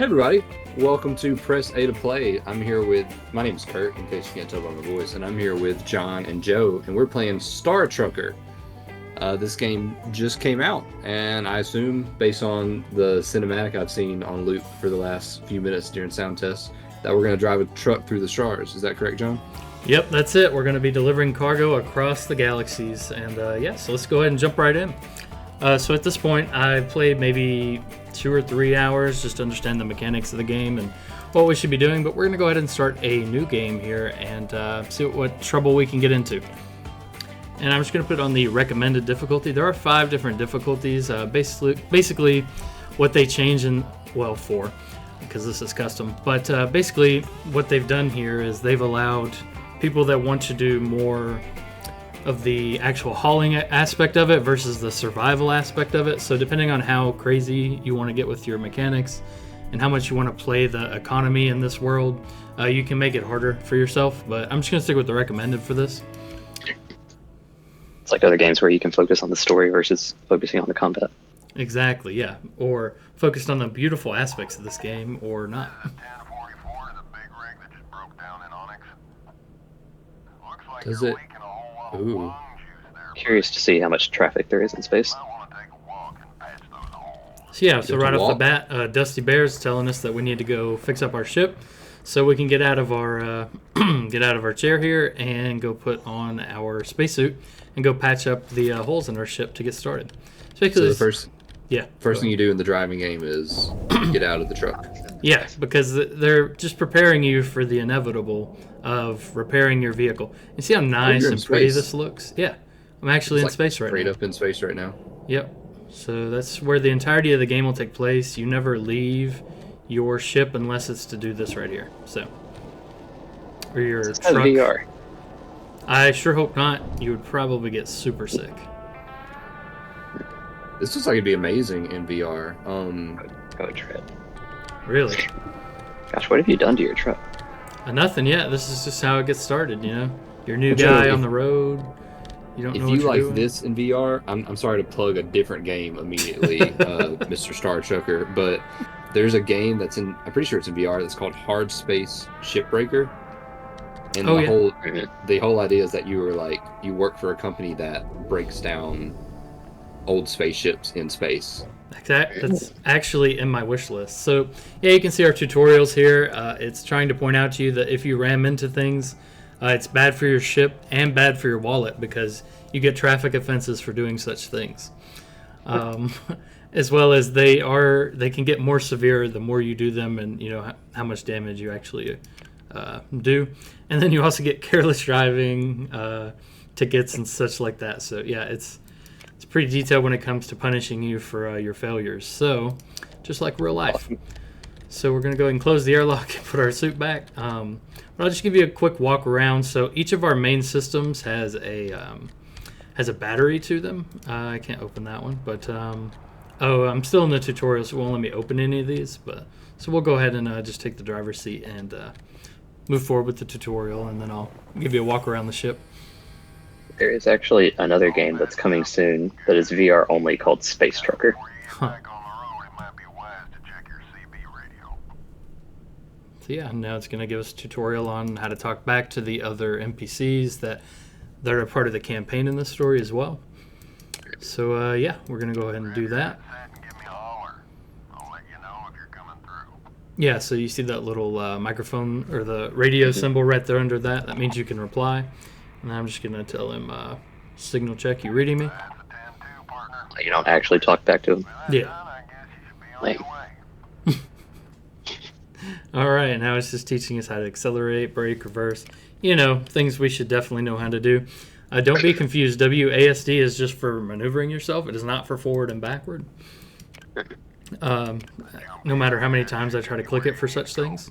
Hey everybody, welcome to Press A to Play. My name's Kurt, in case you can't tell by my voice, and I'm here with John and Joe, and we're playing Star Trucker. This game just came out, and I assume, based on the cinematic I've seen on loop for the last few minutes during sound tests, that we're going to drive a truck through the stars. Is that correct, John? Yep, that's it. We're going to be delivering cargo across the galaxies, and so let's go ahead and jump right in. So at this point, I've played maybe 2 or 3 hours just to understand the mechanics of the game and what we should be doing, but we're going to go ahead and start a new game here and see what trouble we can get into. And I'm just going to put it on the recommended difficulty. There are 5 different difficulties. Basically, what they change four, because this is custom. But basically, what they've done here is they've allowed people that want to do more of the actual hauling aspect of it versus the survival aspect of it. So depending on how crazy you want to get with your mechanics and how much you want to play the economy in this world, you can make it harder for yourself. But I'm just going to stick with the recommended for this. It's like other games where you can focus on the story versus focusing on the combat. Exactly, yeah. Or focused on the beautiful aspects of this game or not. Does it? Ooh. Curious to see how much traffic there is in space. So right off the bat, Dusty Bear's telling us that we need to go fix up our ship so we can get out of our chair here and go put on our spacesuit and go patch up the holes in our ship to get started. So the first thing you do in the driving game is get out of the truck. Yeah, because they're just preparing you for the inevitable of repairing your vehicle. You see how nice and pretty this looks? Yeah, I'm actually in space right now. Straight up in space right now. Yep. So that's where the entirety of the game will take place. You never leave your ship unless it's to do this right here. So, or your It's truck. VR. I sure hope not. You would probably get super sick. This looks like it'd be amazing in VR. Go tread. Really? Gosh, what have you done to your truck? Nothing yet. This is just how it gets started, you know? You're a new Joe, guy on the road. You don't know If what you you're like doing. this in VR, I'm sorry to plug a different game immediately, Mr. Star Trucker, but there's a game I'm pretty sure it's in VR, that's called Hard Space Shipbreaker. And the whole idea is that you work for a company that breaks down old spaceships in space. That's actually in my wish list. So, yeah, you can see our tutorials here. It's trying to point out to you that if you ram into things, it's bad for your ship and bad for your wallet because you get traffic offenses for doing such things. As well as they can get more severe the more you do them and, you know, how much damage you actually do. And then you also get careless driving tickets and such like that. So, yeah, it's pretty detailed when it comes to punishing you for your failures. So, just like real life. So we're going to go ahead and close the airlock and put our suit back. But I'll just give you a quick walk around. So each of our main systems has a battery to them. I can't open that one, but I'm still in the tutorial, so it won't let me open any of these. So we'll go ahead and just take the driver's seat and move forward with the tutorial, and then I'll give you a walk around the ship. There is actually another game that's coming soon that is VR only called Space Trucker. Huh. So yeah, now it's going to give us a tutorial on how to talk back to the other NPCs that are a part of the campaign in this story as well. So we're going to go ahead and do that. Yeah, so you see that little microphone or the radio symbol right there under that. That means you can reply. And I'm just going to tell him, signal check, you reading me? You don't actually talk back to him. Yeah. Lame. All right, now it's just teaching us how to accelerate, brake, reverse. You know, things we should definitely know how to do. Don't be confused. WASD is just for maneuvering yourself. It is not for forward and backward. No matter how many times I try to click it for such things.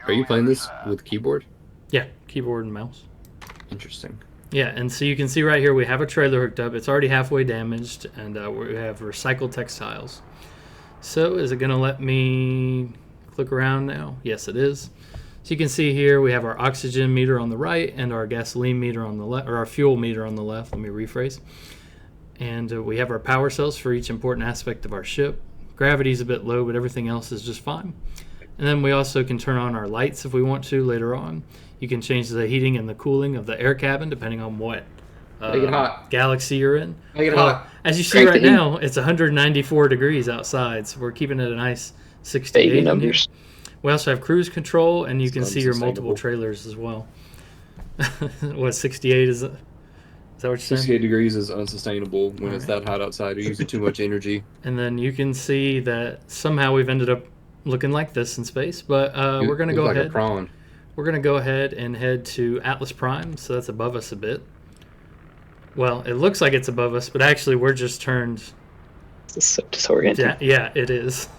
Are you playing this with keyboard? Yeah, keyboard and mouse. Interesting. Yeah, and so you can see right here we have a trailer hooked up. It's already halfway damaged, and we have recycled textiles. So is it going to let me click around now? Yes, it is. So you can see here we have our oxygen meter on the right and our gasoline meter on the left, or our fuel meter on the left. Let me rephrase. And we have our power cells for each important aspect of our ship. Gravity's a bit low, but everything else is just fine. And then we also can turn on our lights if we want to later on. You can change the heating and the cooling of the air cabin depending on what Make it hot. galaxy you're in. Make it hot. As you see Crank right the heat. now, it's 194 degrees outside, so we're keeping it a nice 68 Baby in here. numbers. We also have cruise control, and you can It's see your multiple unsustainable. trailers as well. What, 68 is it? Is that what you're saying? 68 degrees is unsustainable when it's that hot outside. You're using too much energy. And then you can see that somehow we've ended up looking like this in space, but we're going to go Like a ahead. prawn. We're going to go ahead and head to Atlas Prime, so that's above us a bit. Well, it looks like it's above us, but actually we're just turned... This is so disorienting. Yeah, it is.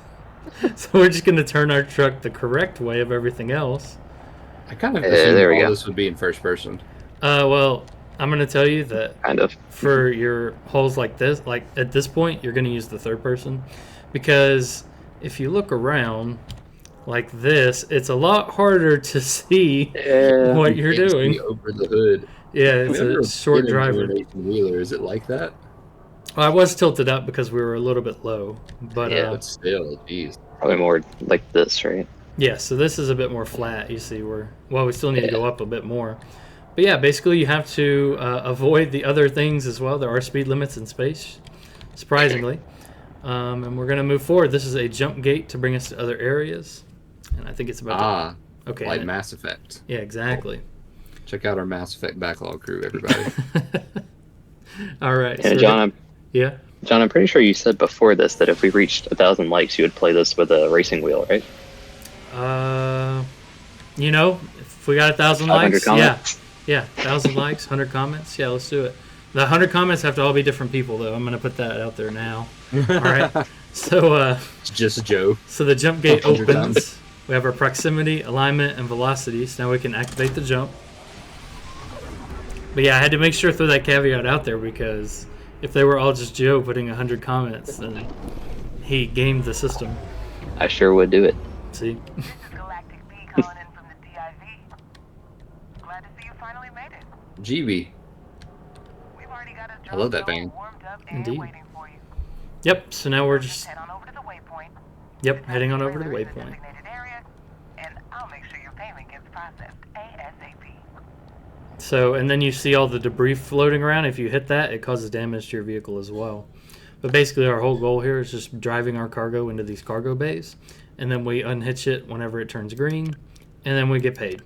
So we're just going to turn our truck the correct way of everything else. I kind of Yeah, assumed there we all go. this would be in first person. Well, I'm going to tell you that Kind of. for your holes like this, like at this point, you're going to use the third person, because if you look around like this, it's a lot harder to see Yeah. what you're Can't see doing. over the hood. Yeah, it's I've never a short been into driver. an 18-wheeler. Is it like that? I was tilted up because we were a little bit low, but Yeah. But still, geez. Probably more like this, right? yeah, so this is a bit more flat. You see, we still need to go up a bit more. But yeah, basically you have to avoid the other things as well. There are speed limits in space, surprisingly. And we're going to move forward. This is a jump gate to bring us to other areas. And I think it's about okay. Like Mass Effect. Yeah, exactly. Check out our Mass Effect backlog crew, everybody. All right. And so yeah. John, I'm pretty sure you said before this that if we reached 1,000 likes, you would play this with a racing wheel, right? If we got 1,000 500 likes, comments? yeah, 1,000 likes, 100 comments, yeah, let's do it. The 100 comments have to all be different people, though. I'm going to put that out there now. All right. So, It's just Joe. so the jump gate 100 opens. times. We have our proximity, alignment, and velocity. So now we can activate the jump. But yeah, I had to make sure to throw that caveat out there because if they were all just Joe putting 100 comments, then he gamed the system. I sure would do it. See? This is Galactic B calling in from the DIV. Glad to see you finally made it. GB. We've already got a I love that drone band. warmed up and Indeed. waiting for you. Yep. So now we're just Head on over to the waypoint. heading on over to the Trailer in waypoint. designated area, and I'll make sure your payment gets processed ASAP. So, and then you see all the debris floating around. If you hit that, it causes damage to your vehicle as well. But basically, our whole goal here is just driving our cargo into these cargo bays, and then we unhitch it whenever it turns green, and then we get paid.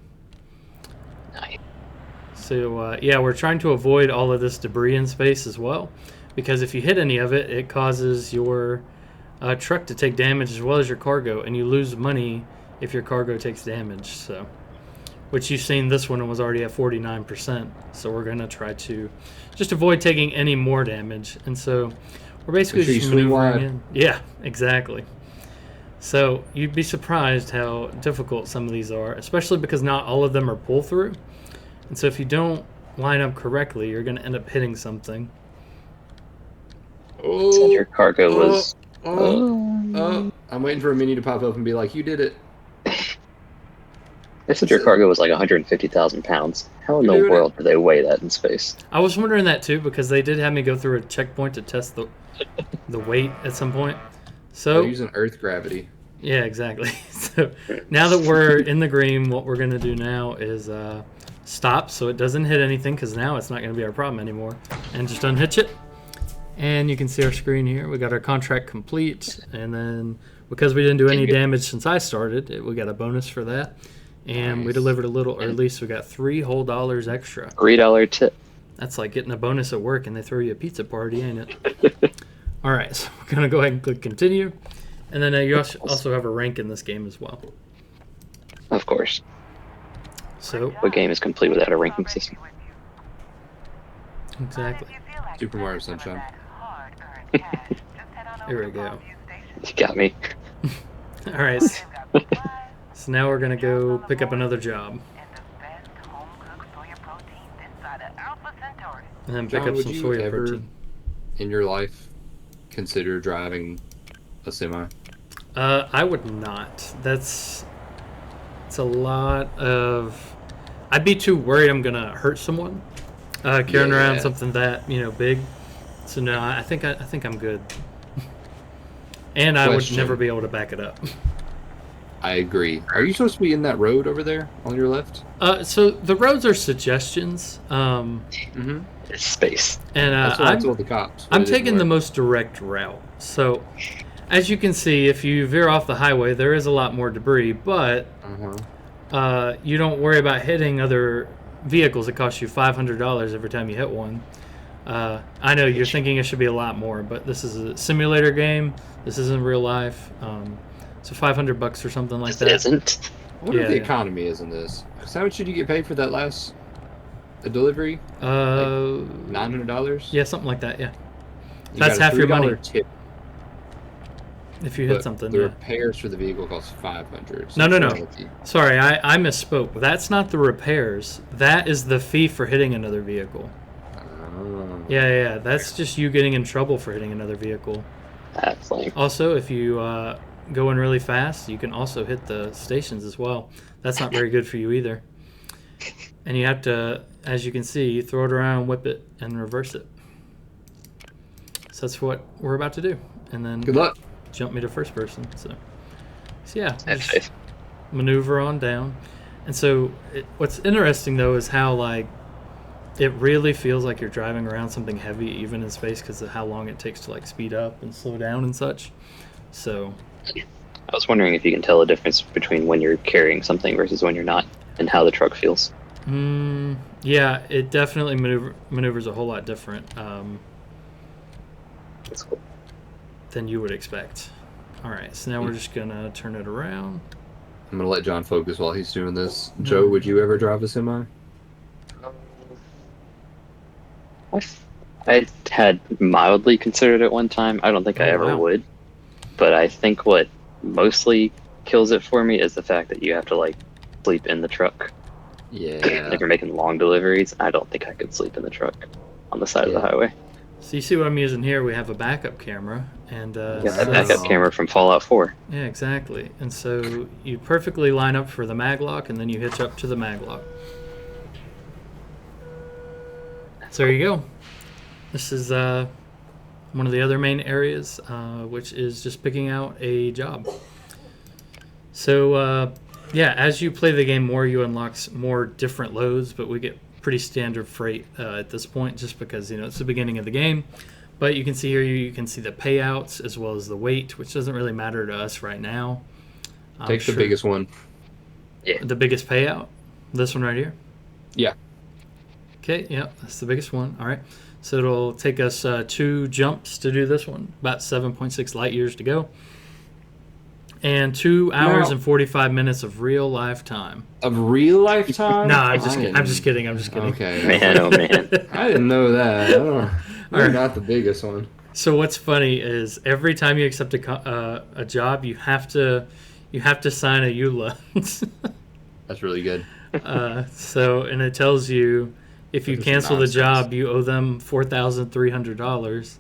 Nice. So, yeah, we're trying to avoid all of this debris in space as well, because if you hit any of it, it causes your truck to take damage as well as your cargo, and you lose money if your cargo takes damage. So, which you've seen, this one was already at 49%. So we're gonna try to just avoid taking any more damage, and so we're basically Make sure you just swing maneuvering wide. in. Yeah, exactly. So you'd be surprised how difficult some of these are, especially because not all of them are pull through. And so if you don't line up correctly, you're gonna end up hitting something. Said your cargo was. I'm waiting for a menu to pop up and be like, you did it. They said your cargo was like 150,000 pounds. How in the Dude. world do they weigh that in space? I was wondering that too because they did have me go through a checkpoint to test the weight at some point. So They're using Earth gravity. yeah, exactly. So now that we're in the green, what we're gonna do now is stop so it doesn't hit anything because now it's not gonna be our problem anymore, and just unhitch it. And you can see our screen here. We got our contract complete, and then because we didn't do any damage since I started, we got a bonus for that. And we Nice. delivered a little early, so we got $3 whole extra. $3 tip. That's like getting a bonus at work and they throw you a pizza party, ain't it? All right, so we're going to go ahead and click continue. And then you also have a rank in this game as well. Of course. So, What game is complete without a ranking system? exactly. Super Mario Sunshine. Here we go. You got me. All right, so now we're going to go pick up another job and then pick John, up would some you soya ever- protein. In your life, consider driving a semi. I would not. It's a lot of. I'd be too worried I'm gonna hurt someone carrying around Yeah. something that big. So no, I think I'm good. And I would Question. never be able to back it up. I agree. Are you supposed to be in that road over there on your left? So the roads are suggestions, Mm-hmm. It's space. and That's what I I'm told the cops. but I'm it didn't taking the work. most direct route. So, as you can see, if you veer off the highway, there is a lot more debris, but Uh-huh. you don't worry about hitting other vehicles. It costs you $500 every time you hit one. I know you're thinking it should be a lot more, but this is a simulator game. This isn't real life. So $500 or something like It that. isn't. I wonder if the Yeah. economy is in this. 'Cause how much did you get paid for that last delivery? $900? Yeah, something like that. Yeah, You That's got a half your money. $3 tip, if you hit but something. the Yeah. repairs for the vehicle cost $500. No, no, it's no. not like you- Sorry, I misspoke. That's not the repairs. That is the fee for hitting another vehicle. Oh. Yeah. That's just you getting in trouble for hitting another vehicle. That's lame. Also, if you go in really fast, you can also hit the stations as well. That's not very good for you either. And you have to, as you can see, you throw it around, whip it, and reverse it. So that's what we're about to do. And then Good luck. jump me to first person. So yeah, Have just faith. maneuver on down. And so what's interesting though is how like it really feels like you're driving around something heavy even in space because of how long it takes to like speed up and slow down and such. So I was wondering if you can tell the difference between when you're carrying something versus when you're not, and how the truck feels. yeah, it definitely maneuvers a whole lot different That's cool. than you would expect. All right, so now we're just gonna turn it around. I'm going to let John focus while he's doing this. Joe, would you ever drive a semi? I had mildly considered it one time. I don't think I Oh, ever wow. would. But I think what mostly kills it for me is the fact that you have to like sleep in the truck. Yeah. If you're making long deliveries, I don't think I could sleep in the truck on the side of the Yeah. highway. So you see what I'm using here? We have a backup camera, and Yeah, Yeah, that so- backup camera from Fallout 4. Yeah, exactly. And so you perfectly line up for the maglock, and then you hitch up to the maglock. So there you go. This is one of the other main areas, which is just picking out a job. So yeah, as you play the game more, you unlock more different loads, but we get pretty standard freight at this point, just because it's the beginning of the game. But you can see here, you can see the payouts as well as the weight, which doesn't really matter to us right now. Take the biggest one. The biggest payout. This one right here. Yeah. Okay, yeah, that's the biggest one. All right. So it'll take us 2 jumps to do this one, about 7.6 light years to go. And 2 hours Now- and 45 minutes of real life time. Of real life time? No, I'm just kidding. I'm just kidding. Okay. Man, oh man. I didn't know that. I don't know. We're Alright. not the biggest one. So what's funny is every time you accept a job, you have to sign a EULA. That's really good. So and it tells you if you That is cancel the nonsense. job, you owe them $4,300,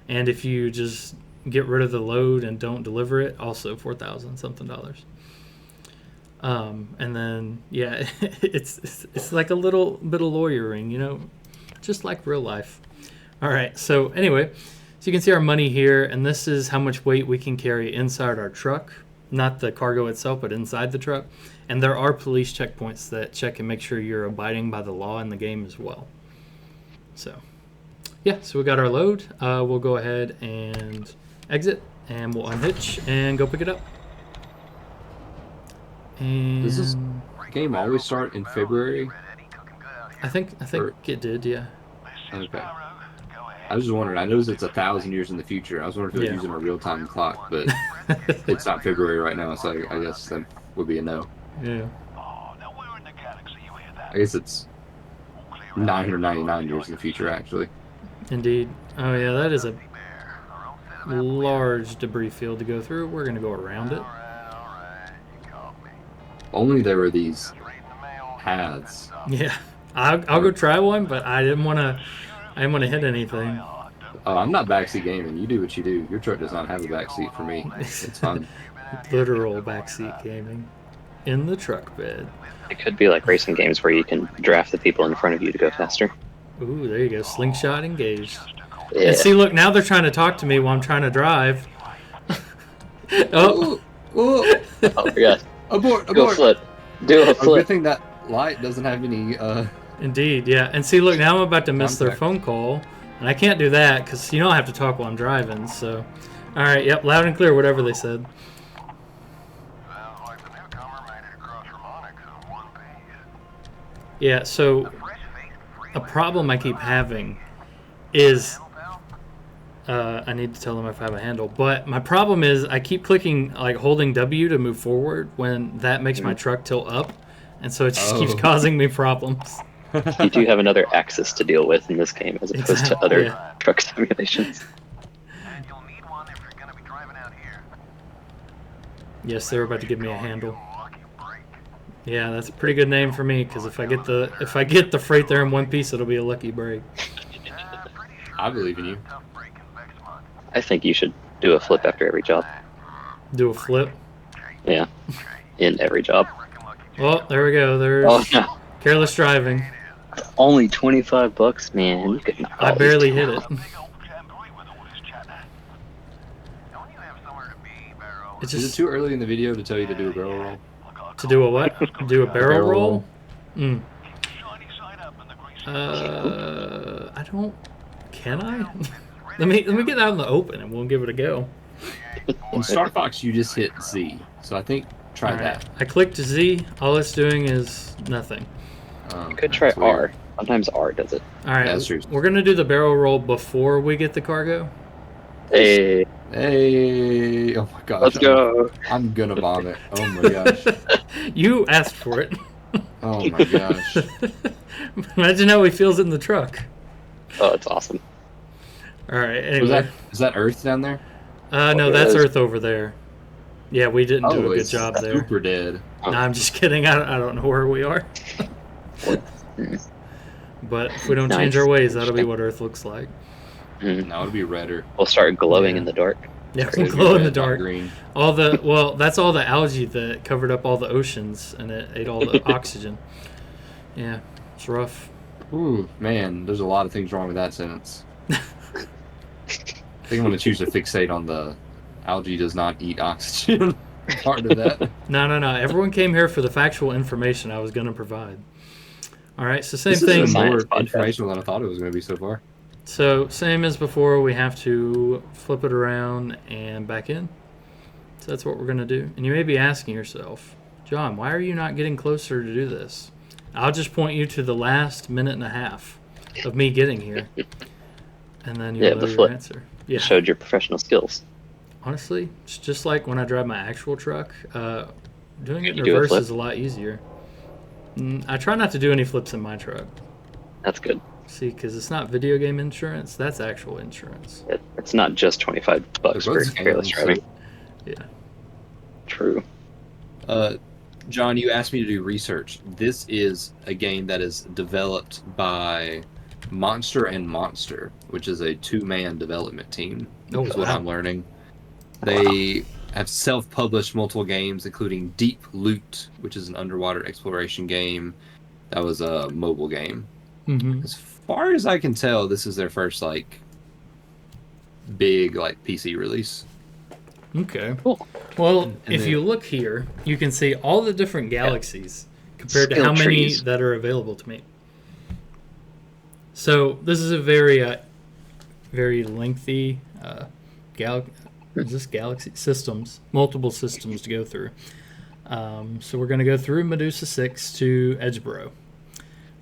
and if you just get rid of the load and don't deliver it, also $4,000 something dollars. And then yeah, it's like a little bit of lawyering, just like real life. All right. So anyway, so you can see our money here, and this is how much weight we can carry inside our truck, not the cargo itself, but inside the truck. And there are police checkpoints that check and make sure you're abiding by the law in the game as well. So yeah, so we got our load. We'll go ahead and exit, and we'll unhitch and go pick it up. And Does this game always start in February? I think Or- it did, yeah. Okay. I was just wondering. I know it's 1,000 years in the future. I was wondering if it was Yeah. using a real-time clock, but it's not February right now, so I guess that would be a no. Yeah. I guess it's 999 years in the future, actually. Indeed. Oh yeah, that is a large debris field to go through. We're gonna go around it. Only there were these paths. Yeah, I'll go try one, but I didn't want to hit anything. Oh, I'm not backseat gaming. You do what you do. Your truck does not have a backseat for me. It's fun. Literal backseat gaming in the truck bed. It could be like racing games where you can draft the people in front of you to go faster. Ooh, there you go. Slingshot engaged. Yeah. And see, look, now they're trying to talk to me while I'm trying to drive. Oh, Ooh, ooh. Oh my god. Abort! Do a Abort! flip. Do a Oh, good flip. thing that light doesn't have any. indeed, yeah. And see, look, now I'm about to miss their Contact. phone call, and I can't do that because you know I have to talk while I'm driving. So, all right, yep, loud and clear, whatever they said. Sounds like the newcomer made it across Harmonics in one piece. Yeah. So Fresh-faced a problem I keep having is I need to tell them if I have a handle. But my problem is I keep clicking, like holding W to move forward when that makes my truck tilt up. And so it just keeps Oh. causing me problems. You do have another axis to deal with in this game as opposed to Exactly, other yeah. truck simulations. And you'll need one if you're gonna be driving out here. Yes, they were about to give me a handle. Lucky break. Yeah, that's a pretty good name for me because if I get the freight there in one piece, it'll be a lucky break. Pretty sure I believe in you. tough break in Vexmont. I think you should do a flip after every job. Do a flip. Yeah, in every job. Reckon Lucky Oh, there we go. There's Oh no, careless driving. only $25, man. You could knock I all barely these hit down. it. big old jamboree with all this chat. Don't you have somewhere to be, Barrow? It's Is it just too early in the video to tell you to do a barrel roll? to do a what? Do a barrel Barrel roll? roll. Mm. Shiny side up in the grease. I don't. Can I? let me get out in the open and we'll give it a go. In Star Fox, you just hit Z. So I think try All right. that. I clicked Z. All it's doing is nothing. You could try that's weird. R. Sometimes R does it. All right. That's true. We're gonna do the barrel roll before we get the cargo. Hey, Hey! Oh my gosh. let's go. I'm gonna vomit. Oh my gosh. You asked for it. Oh my gosh. Imagine how he feels in the truck. Oh, it's awesome. All right. Was Anyway. is that Earth down there? No, it that's is. Earth over there. Yeah, we didn't do a good it's job there. super dead. No, I'm just kidding. I don't know where we are. But if we don't change Nice. our ways, that'll be what Earth looks like. Mhm. No, it'll be redder. We'll start glowing Yeah. in the dark. Yeah, It'll we'll be glow in the red, not dark. Green. That's all the algae that covered up all the oceans and it ate all the oxygen. Yeah, it's rough. Ooh, man, there's a lot of things wrong with that sentence. I think I'm gonna choose to fixate on the algae does not eat oxygen part of that. No. Everyone came here for the factual information I was going to provide. All right, so same This is thing. Science more podcast. informational than I thought it was gonna be so far. So same as before, we have to flip it around and back in. So that's what we're going to do. And you may be asking yourself, John, why are you not getting closer to do this? I'll just point you to the last minute and a half of me getting here. And then you'll Yeah, know the your flip. answer. Yeah. Showed your professional skills. Honestly, it's just like when I drive my actual truck. Doing it in You do a reverse flip? is a lot easier. I try not to do any flips in my truck. That's good. See, because it's not video game insurance, that's actual insurance. It's not just $25 They're for both careless scams, driving. Yeah. True. John, you asked me to do research. This is a game that is developed by Monster and Monster, which is a two-man development team. Oh, is what wow. I'm learning. They have self-published multiple games, including Deep Loot, which is an underwater exploration game. That was a mobile game. Mm-hmm. As far as I can tell, this is their first big PC release. Okay. Cool. Well, And if then- you look here, you can see all the different galaxies compared to Skill how many trees. that are available to me. So this is a very, very lengthy galaxy systems, multiple systems to go through. So we're going to go through Medusa 6 to Edgeboro.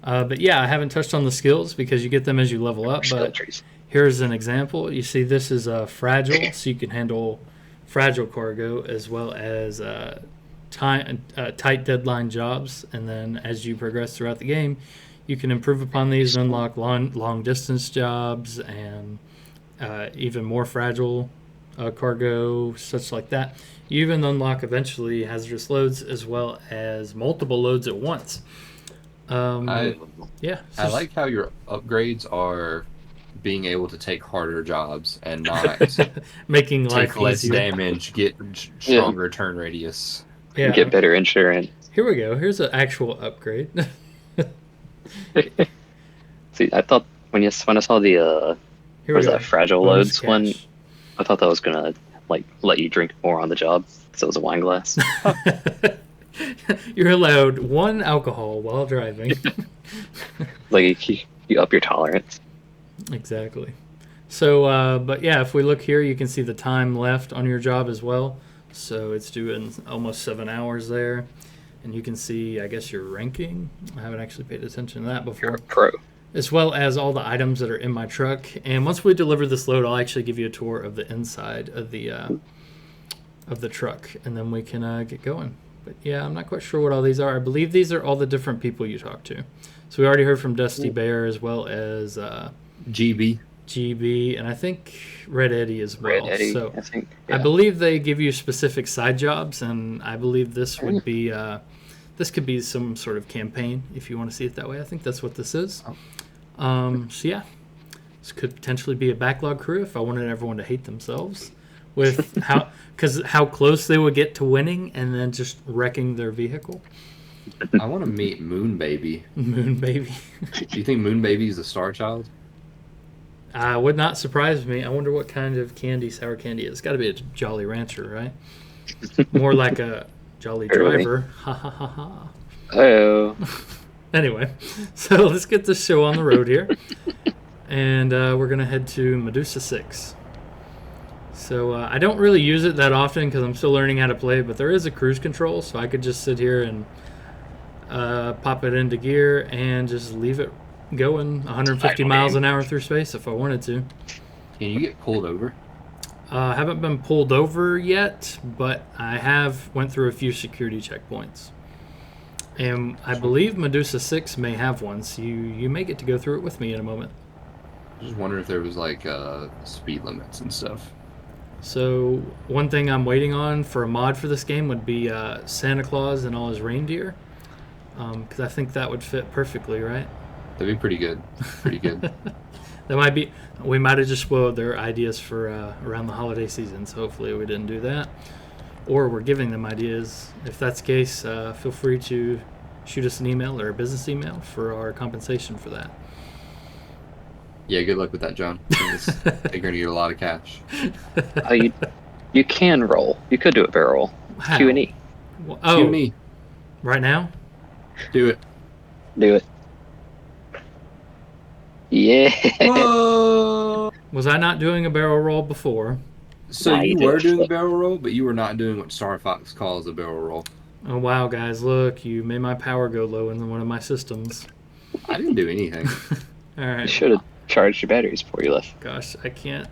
But yeah, I haven't touched on the skills because you get them as you level up. Skill But trees. here's an example. You see, this is fragile, so you can handle fragile cargo as well as tight deadline jobs. And then as you progress throughout the game, you can improve upon these and unlock long distance jobs and even more fragile cargo, such like that. You even unlock eventually hazardous loads as well as multiple loads at once. I So like how your upgrades are being able to take harder jobs and not making life take less easier. damage, get stronger turn radius. Yeah. Get better insurance. Here we go. Here's an actual upgrade. See, I thought when I saw the Here what is that, fragile Bonus loads one, cash. I thought that was gonna like let you drink more on the job. So it was a wine glass. You're allowed 1 alcohol while driving. Like you up your tolerance. Exactly. So, but yeah, if we look here, you can see the time left on your job as well. So it's doing almost 7 hours there. And you can see, I guess, your ranking. I haven't actually paid attention to that before. You're a pro. As well as all the items that are in my truck. And once we deliver this load, I'll actually give you a tour of the inside of the truck. And then we can get going. But yeah, I'm not quite sure what all these are. I believe these are all the different people you talk to. So we already heard from Dusty Bear as well as GB. GB, and I think Red Eddie as well. Red Eddie, So I think. I Yeah. believe they give you specific side jobs, and I believe this would be this could be some sort of campaign if you want to see it that way. I think that's what this is. So yeah, this could potentially be a backlog crew if I wanted everyone to hate themselves with how close they would get to winning and then just wrecking their vehicle. I want to meet Moon Baby. Moon Baby. Do you think Moon Baby is a star child? Would not surprise me. I wonder what kind of sour candy it is. It's got to be a Jolly Rancher, right? More like a Jolly Early. Driver. Ha ha ha ha. Oh, Anyway, so let's get this show on the road here. And we're going to head to Medusa 6. So I don't really use it that often because I'm still learning how to play, but there is a cruise control, so I could just sit here and pop it into gear and just leave it going 150 miles an hour through space if I wanted to. Can you get pulled over? I haven't been pulled over yet, but I have went through a few security checkpoints. And I believe Medusa 6 may have one, so you may get to go through it with me in a moment. I just wonder if there was like speed limits and stuff. So one thing I'm waiting on for a mod for this game would be Santa Claus and all his reindeer, because I think that would fit perfectly, right? That'd be pretty good. Pretty good. That might be. We might have just spoiled their ideas for around the holiday season, so hopefully we didn't do that. Or we're giving them ideas. If that's the case, feel free to shoot us an email or a business email for our compensation for that. Yeah, good luck with that, John. They're gonna get a lot of cash. oh, you can roll. You could do a barrel roll. How? Q and E. Oh, You and me. right now? Do it. Do it. Yeah. Whoa! Was I not doing a barrel roll before? So Nah, you you were did. doing a barrel roll, but you were not doing what Star Fox calls a barrel roll. Oh wow, guys! Look, you made my power go low in one of my systems. I didn't do anything. All You right. should have charged your batteries before you left. Gosh, I can't.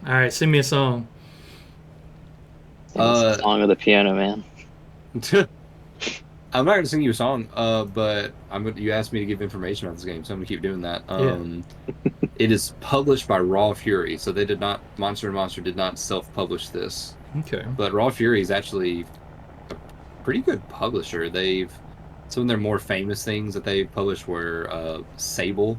All right, sing me a song. It's the song of the piano man. I'm not gonna sing you a song, but you asked me to give information about this game, so I'm gonna keep doing that. It is published by Raw Fury, so they did not. Monster & Monster did not self-publish this, Okay. but Raw Fury is actually a pretty good publisher. Some of their more famous things that they published were Sable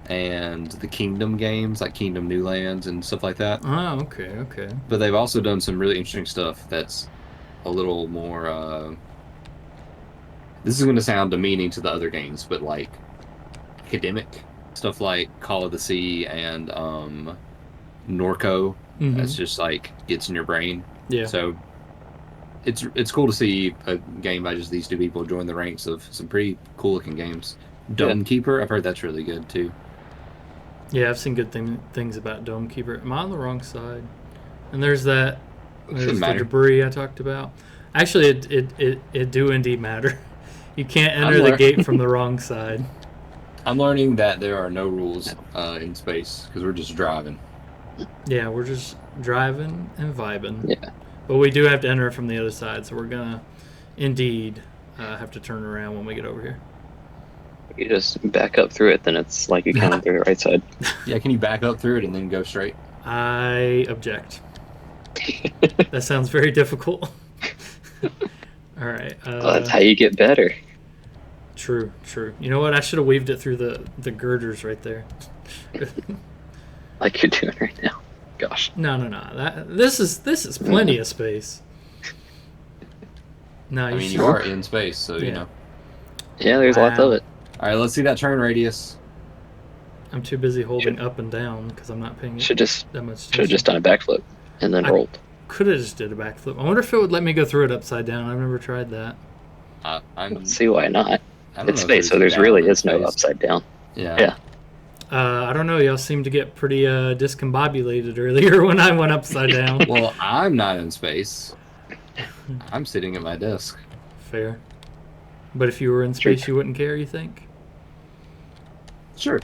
and the Kingdom games, like Kingdom New Lands and stuff like that. Oh, okay, okay. But they've also done some really interesting stuff that's a little more. This is going to sound demeaning to the other games, but like academic stuff like Call of the Sea and Norco. Mhm. That's just like gets in your brain. Yeah. So it's cool to see a game by just these two people join the ranks of some pretty cool looking games. Dome Keeper, I've heard that's really good too. Yeah, I've seen good things about Dome Keeper. Am I on the wrong side? And there's that. There's Shouldn't the matter. debris I talked about. Actually, it do indeed matter. You can't enter the learning. gate from the wrong side. I'm learning that there are no rules in space because we're just driving. Yeah, we're just driving and vibing. Yeah. But we do have to enter from the other side, so we're gonna indeed have to turn around when we get over here. You just back up through it, then it's like you come through the right side. Yeah, can you back up through it and then go straight? I object. That sounds very difficult. All right. Well, that's how you get better. True. You know what? I should have weaved it through the girders right there. Like you're doing right now. Gosh. No. This is plenty of space. No, I mean, should- you are in space, so Yeah. you know. Yeah, there's lots Wow. of it. All right, let's see that turn radius. I'm too busy holding up and down because I'm not paying Should just that much should have attention. just done a backflip and then I- rolled. Could have just did a backflip. I wonder if it would let me go through it upside down. I've never tried that. I'm. Let's see why not. I don't It's know if space, so a there's down really in is no space. upside down. Yeah. Yeah. I don't know. Y'all seem to get pretty discombobulated earlier when I went upside down. Well, I'm not in space. I'm sitting at my desk. Fair. But if you were in space, you wouldn't care, you think? Sure.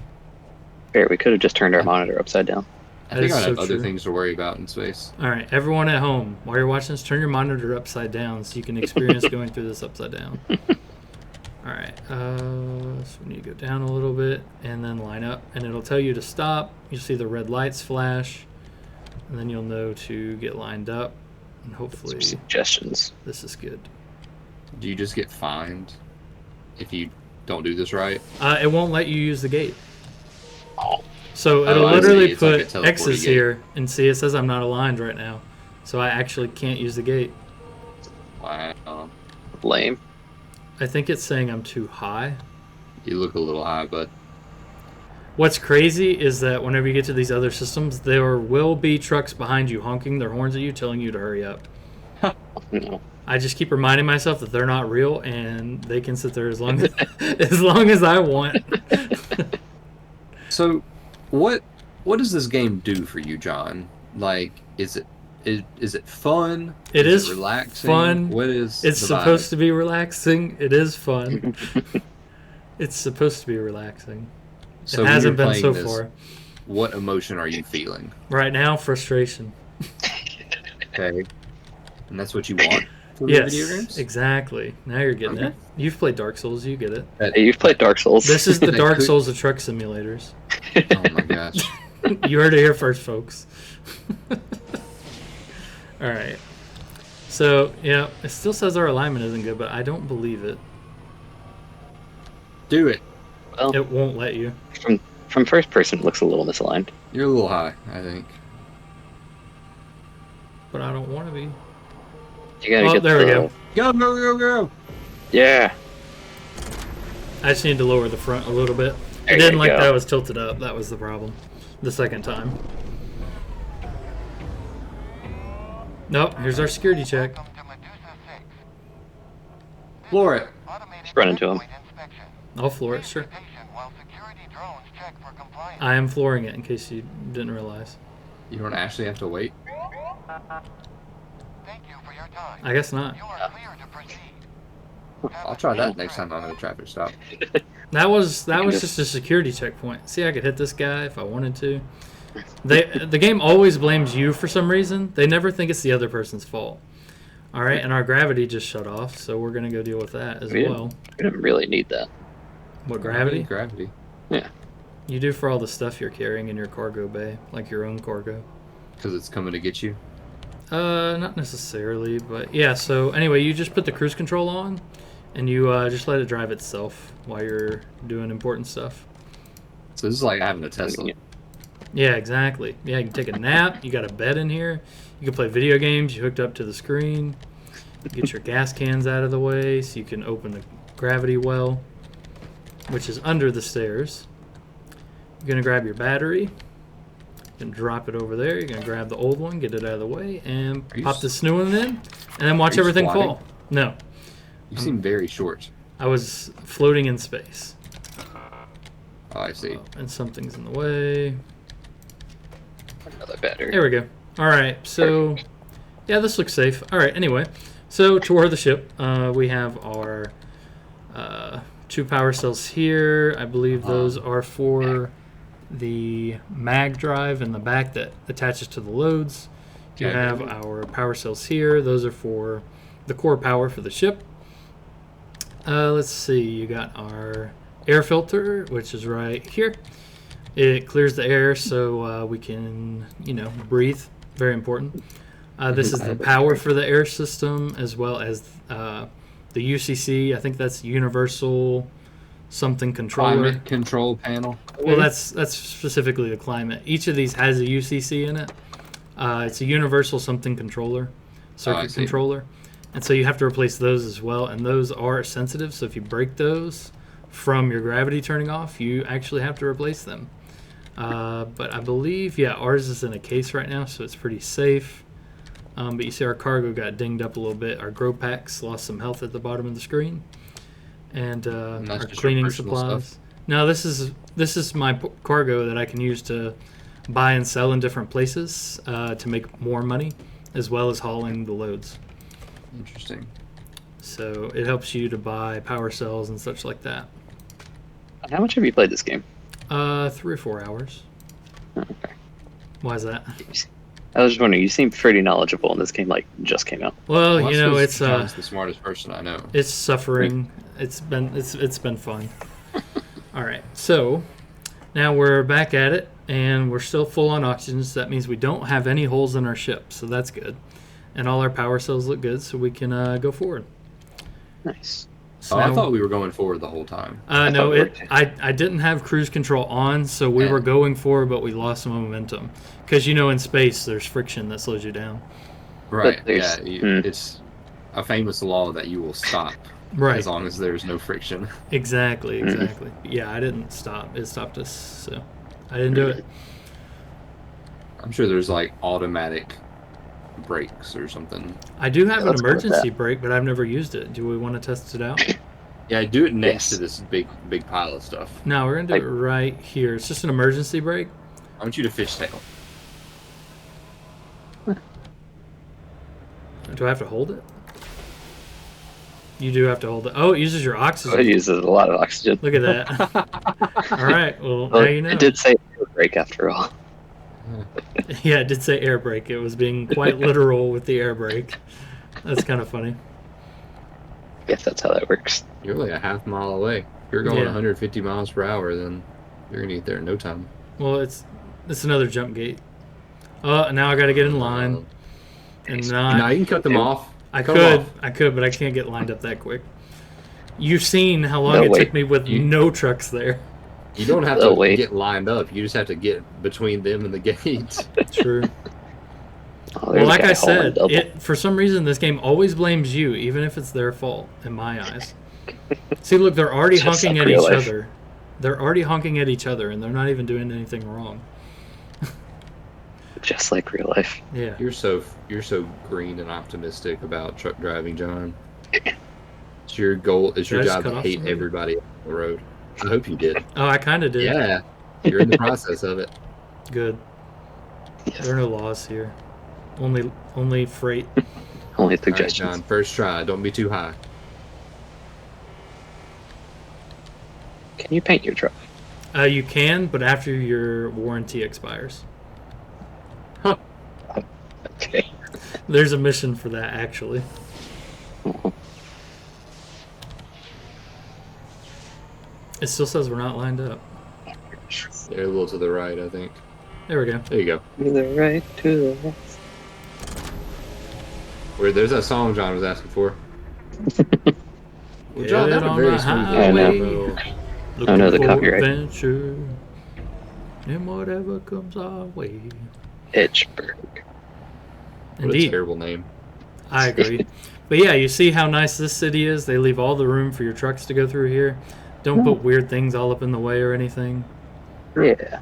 Fair, we could have just turned our monitor upside down. I That think is I have so other true. things to worry about in space. All right, everyone at home, while you're watching this, turn your monitor upside down so you can experience going through this upside down. All right, so we need to go down a little bit and then line up, and it'll tell you to stop. You'll see the red lights flash, and then you'll know to get lined up, and hopefully Some suggestions. this is good. Do you just get fined if you don't do this right? It won't let you use the gate. Oh, So Oh, it'll I see. literally It's like a put teleporty X's gate. here, and see it says I'm not aligned right now. So I actually can't use the gate. Wow. lame. I think it's saying I'm too high. You look a little high, but What's crazy is that whenever you get to these other systems, there will be trucks behind you honking their horns at you, telling you to hurry up. No. I just keep reminding myself that they're not real, and they can sit there as long as, as long as I want. so what does this game do for you, John? Like, is it fun? It is relaxing. fun. What is It's the supposed vibe? to be relaxing. It is fun. It's supposed to be relaxing. So It when hasn't you're been so playing this, far. What emotion are you feeling? Right now, frustration. Okay, and that's what you want from Yes, video games. exactly. Now you're getting Okay. it. You've played Dark Souls, you get it. Hey, you've played Dark Souls. This is the They Dark could- Souls of truck simulators. Oh my gosh. You heard it here first, folks. All right. So, yeah, it still says our alignment isn't good, but I don't believe it. Do it. Well, It won't let you. from first person, it looks a little misaligned. You're a little high, I think. But I don't want to be. You gotta Oh, get there the... we go. Go, go, go, go! Yeah. I just need to lower the front a little bit. There It didn't you like go. that I was tilted up. That was the problem. The second time. Nope, here's our security check. Welcome to Medusa 6. Floor it. Automated Run into him. checkpoint inspection. I'll floor it, Please sure. be patient while security drones check for compliance. I am flooring it in case you didn't realize. You don't actually have to wait. Thank you for your time. I guess not. You are clear to proceed. Have I'll a try that safe next trip. time I'm at a traffic stop. That was can just just- a security checkpoint. See, I could hit this guy if I wanted to. The game always blames you for some reason. They never think it's the other person's fault. All right, and our gravity just shut off, so we're gonna go deal with that as We didn't- well. We didn't really need that. What gravity? Gravity. You do for all the stuff you're carrying in your cargo bay, like your own cargo. Because it's coming to get you. Not necessarily, but yeah. So anyway, you just put the cruise control on, and you just let it drive itself while you're doing important stuff. So this is like having a Tesla. Yeah, exactly. Yeah, you can take a nap. You got a bed in here. You can play video games. You hooked up to the screen. Get your gas cans out of the way so you can open the gravity well, which is under the stairs. You're going to grab your battery. You can drop it over there. You're going to grab the old one, get it out of the way, and Are you pop s- this new one in, and then watch Are you everything squatting? fall. No, You seem very short. I was floating in space. Oh, I see. And something's in the way. Another battery. There we go. All right, so yeah, this looks safe. All right, anyway, so tour of the ship. We have our 2 power cells here. I believe those are for the mag drive in the back that attaches to the loads. You Okay. have our power cells here. Those are for the core power for the ship. Let's see. You got our air filter, which is right here. It clears the air so we can, breathe. Very important. This is the power for the air system, as well as the UCC. I think that's Universal something controller. Climate control panel. Well, that's specifically the climate. Each of these has a UCC in it. It's a Universal something controller, I circuit see. controller, and so you have to replace those as well. And those are sensitive, so if you break those from your gravity turning off, you actually have to replace them. But I believe, yeah, ours is in a case right now, so it's pretty safe. But you see our cargo got dinged up a little bit. Our grow packs lost some health at the bottom of the screen. And that's our just your cleaning personal supplies. stuff? No, this is my cargo that I can use to buy and sell in different places to make more money, as well as hauling the loads. Interesting. So it helps you to buy power cells and such like that. How much have you played this game? 3 or 4 hours. Okay. Why is that? I was just wondering. You seem pretty knowledgeable, and this game like just came out. Well, Well, I you know, suppose it's John's the smartest person I know. it's suffering. It's been fun. All right, so now we're back at it, and we're still full on oxygen. So that means we don't have any holes in our ship, so that's good. And all our power cells look good, so we can go forward. Nice. So Oh, I now- thought we were going forward the whole time. no, thought we were too. I didn't have cruise control on, so we Yeah. were going forward, but we lost some momentum. Because, you know, in space, there's friction that slows you down. Right. there's- Yeah. It's a famous law that you will stop Right. as long as there's no friction. Exactly. Yeah, I didn't stop. It stopped us, so I didn't do it. I'm sure there's like automatic brakes or something. I do have an let's go with emergency brake, but I've never used it. Do we want to test it out? Yeah, do it next Yes. to this big pile of stuff. No, we're going to do it right here. It's just an emergency brake. I want you to fishtail. Do I have to hold it? You do have to hold it. Oh, it uses your It oxygen. uses a lot of oxygen. Look at that. All right. Well, now Well, you know. It did say air brake after all. Yeah, it did say air brake. It was being quite literal with the air brake. That's kind of funny. I guess that's how that works. You're like a half mile away. If you're going Yeah. 150 miles per hour, then you're gonna get there in no time. Well, it's another jump gate. Oh, now I got to get in line. And not. Now you can cut them off. I Cut 'em could, but I can't get lined up that quick. You've seen how long No, it wait. took me with You- no trucks there. You don't have Oh, to wait. get lined up. You just have to get between them and the gates. True. Oh, Well, there's a like guy I hauling said, double. it for some reason this game always blames you, even if it's their fault in my eyes. See, look, they're already Just honking like at real each life. other. They're already honking at each other, and they're not even doing anything wrong. Just like real life. Yeah. You're so green and optimistic about truck driving, John. It's your goal. It's your Did I just job cut to off hate somebody? everybody on the road. I hope you did. Oh, I kind of did. Yeah, you're in the process of it. Good. There are no laws here. Only freight. Only All right, suggestions. John. First try. Don't be too high. Can you paint your truck? You can, but after your warranty expires. Okay. There's a mission for that, actually. It still says we're not lined up. They're a little to the right, I think. There we go. There you go. To the right, to the left. Where there's that song John was asking for. Well, Get John, it that's a on very the smooth highway. intro. Looking know the for copyright. adventure and whatever comes our way. Hitchburg. What a Indeed, terrible name. I agree. But yeah, you see how nice this city is? They leave all the room for your trucks to go through here. Don't put weird things all up in the way or anything. Yeah.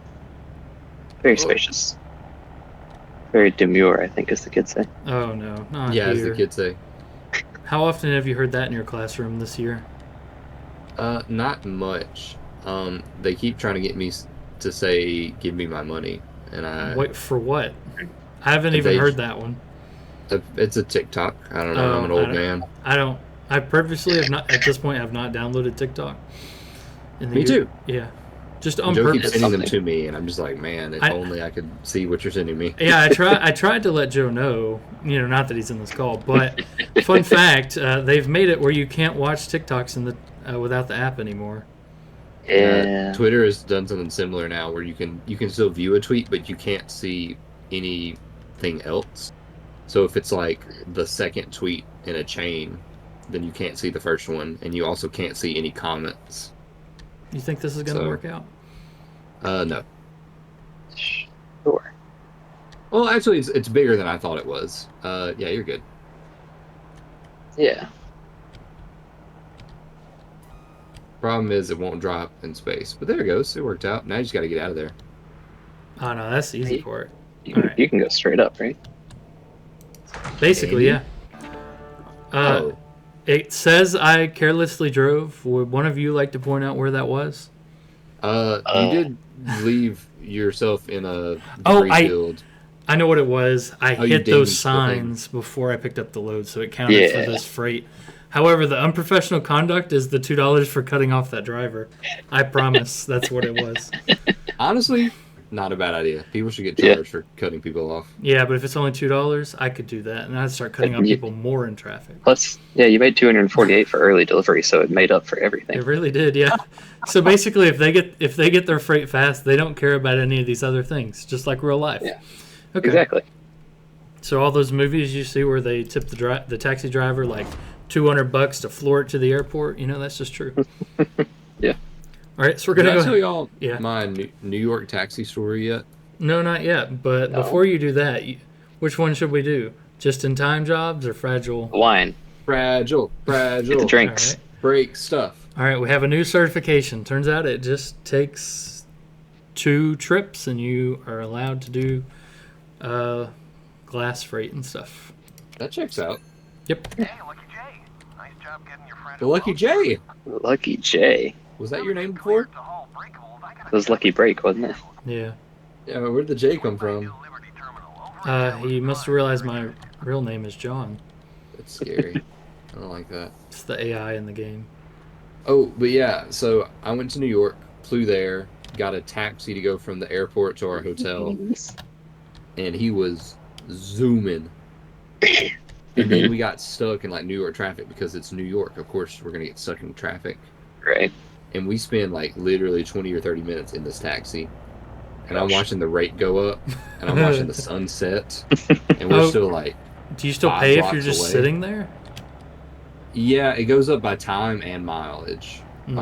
Very spacious. Very demure, I think, as the kids say. Oh no, not Yeah, as here. the kids say. How often have you heard that in your classroom this year? Not much. They keep trying to get me to say, "Give me my money," and Wait, for what? I haven't even They- heard that one. it's a TikTok. I don't know. I'm an Oh, old I don't- man. I don't. I purposely have not. At this point, have not downloaded TikTok. In the Me year- too. Yeah, just on Joe keeps purpose. sending them to me, and I'm just like, man, if I- only I could see what you're sending me. Yeah, I tried to let Joe know. You know, not that he's in this call, but fun fact: they've made it where you can't watch TikToks in the without the app anymore. Yeah. Twitter has done something similar now, where you can still view a tweet, but you can't see anything else. So if it's like the second tweet in a chain, then you can't see the first one, and you also can't see any comments. You think this is going to So- work out? No. Sure. Well, actually, it's bigger than I thought it was. Yeah, you're good. Yeah. Problem is, it won't drop in space. But there it goes. It worked out. Now you just got to get out of there. Oh no, that's the easy Hey. part. You can, Alright. you can go straight up, right? Basically, yeah. Oh, It says I carelessly drove. Would one of you like to point out where that was? you did leave yourself in a Oh, debris field. I know what it was. I Oh, you hit those dinged the thing. signs before I picked up the load, so it counted for Yeah. this freight. However, the unprofessional conduct is the $2 for cutting off that driver. I promise that's what it was. Honestly, not a bad idea. People should get Yeah. charged for cutting people off. Yeah, but if it's only $2, I could do that, and I'd start cutting off Yeah. people more in traffic. Plus, yeah, you made 248 for early delivery, so it made up for everything. It really did, yeah. So basically, if they get their freight fast, they don't care about any of these other things, just like real life. Yeah. Okay. Exactly. So all those movies you see where they tip the taxi driver like $200 to floor it to the airport, that's just true. Yeah. All right, so we're Did gonna I tell go. y'all Yeah. my New York taxi story yet? No, not yet. But No. before you do that, which one should we do? Just in time jobs or fragile? Wine. Fragile, Get the fragile, drinks. break stuff. All right, we have a new certification. Turns out it just takes 2 trips, and you are allowed to do glass freight and stuff. That checks out. Yep. Hey, Lucky J. Nice job getting your friend. The Lucky J. Lucky J. Was that your name before? To haul breakables, I gotta It was Lucky Break, wasn't it? Yeah. Yeah, where'd the J come from? Liberty Terminal over. He must have realized my real name is John. That's scary. I don't like that. It's the AI in the game. Oh, but yeah, so I went to New York, flew there, got a taxi to go from the airport to our hotel, and he was zooming. And then we got stuck in like New York traffic because it's New York. Of course, we're gonna get stuck in traffic. Right. And we spend like literally 20 or 30 minutes in this taxi. And I'm Gosh. watching the rate go up, and I'm watching the sun set, and we're Oh. still like, Do you still 5 pay if blocks you're just away. sitting there? yeah, it goes up by time and mileage. Mm.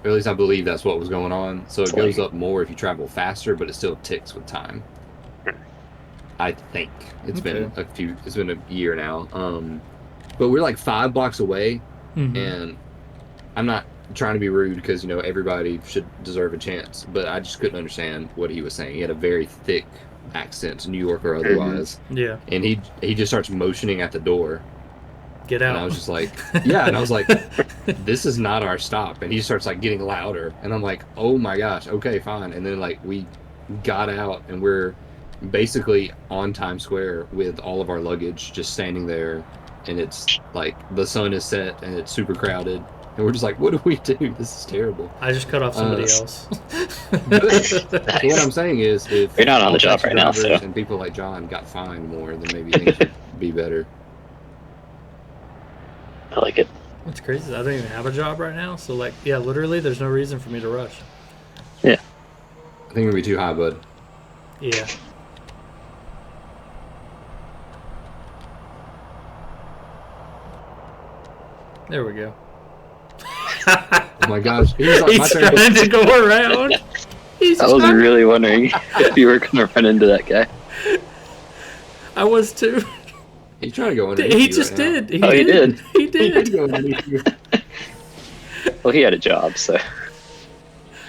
Or at least I believe that's what was going on. So it It's goes like- up more if you travel faster, but it still ticks with time. I think it's been it's been a year now. But we're like 5 blocks away, Mhm. and I'm not trying to be rude because everybody should deserve a chance, but I just couldn't understand what he was saying. He had a very thick accent, New York or otherwise, Yeah. and he just starts motioning at the door. Get And out. I was just like, yeah, and I was like, this is not our stop. And he starts like getting louder, and I'm like, oh my gosh, okay, fine. And then like we got out, and we're basically on Times Square with all of our luggage just standing there, and it's like the sun is set and it's super crowded, and we're just like, what do we do? This is terrible. I just cut off somebody Uh, else. So what I'm saying is, if You're not on all the job taxi right now, drivers so. and people like John got fined more, then maybe things would be better. I like it. What's crazy is I don't even have a job right now, so like, yeah, literally, there's no reason for me to rush. I think it'd be too high, bud. Yeah. There we go. Oh my gosh, he's like, my He's turn. trying to go around. He's I was trying- really wondering if you were going to run into that guy. I was too. He's trying to go underneath He you just right now. did. He Oh, he did? He He did did. go underneath you. Well, he had a job, so.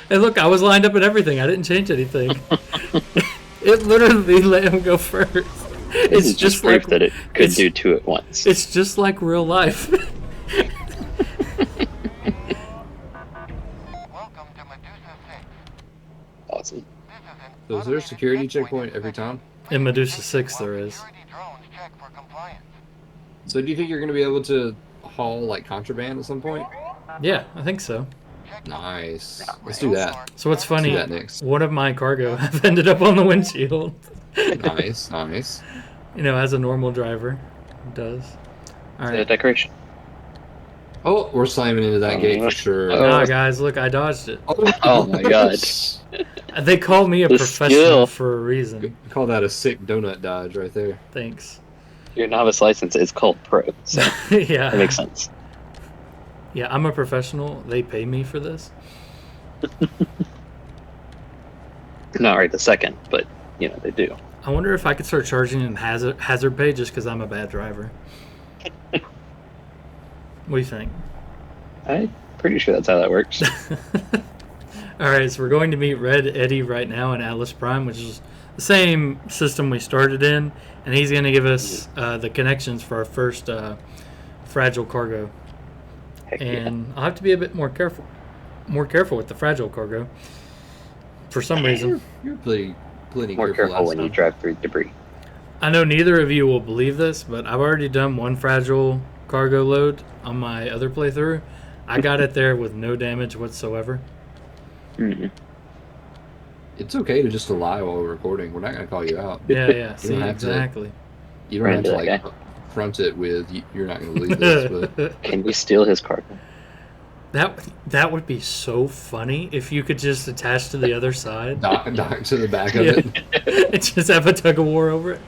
And look, I was lined up and everything. I didn't change anything. It literally let him go first. This It's is just proof like that it could it's- do 2 at once. It's just like real life. Welcome to Medusa 6. Awesome. This is an So is there a security automated checkpoint every time? In Medusa 6 there is. Security drones check for compliance. So do you think you're going to be able to haul like contraband at some point? Yeah, I think so. Nice. Let's do that. So what's Do funny, that next. one of my cargo have ended up on the windshield. Nice, nice. As a normal driver does. All Is that a right. decoration? Oh, we're slamming into that gate for sure. Oh. Nah, guys, look, I dodged it. Oh my god. They call me a The professional skill. for a reason. We call that a sick donut dodge right there. Thanks. Your novice license is called Pro, so Yeah. that makes sense. Yeah, I'm a professional. They pay me for this. Not right the second, but they do. I wonder if I could start charging in hazard pay just because I'm a bad driver. What do you think? I'm pretty sure that's how that works. All All right, so we're going to meet Red Eddie right now in Atlas Prime, which is the same system we started in, and he's going to give us the connections for our first fragile cargo. Heck And I'll have to be a bit more careful with the fragile cargo for some reason. You're plenty More careful when you drive through debris. I know neither of you will believe this, but I've already done one fragile cargo load on my other playthrough. I got it there with no damage whatsoever. Mm-hmm. It's okay to just lie while we're recording. We're not going to call you out. Yeah. See, don't have to- exactly. You don't have to Right, like front it with you're not going to believe this, but Can we steal his cargo? That would be so funny if you could just attach to the other side. dock to the back of it. And just have a tug of war over it.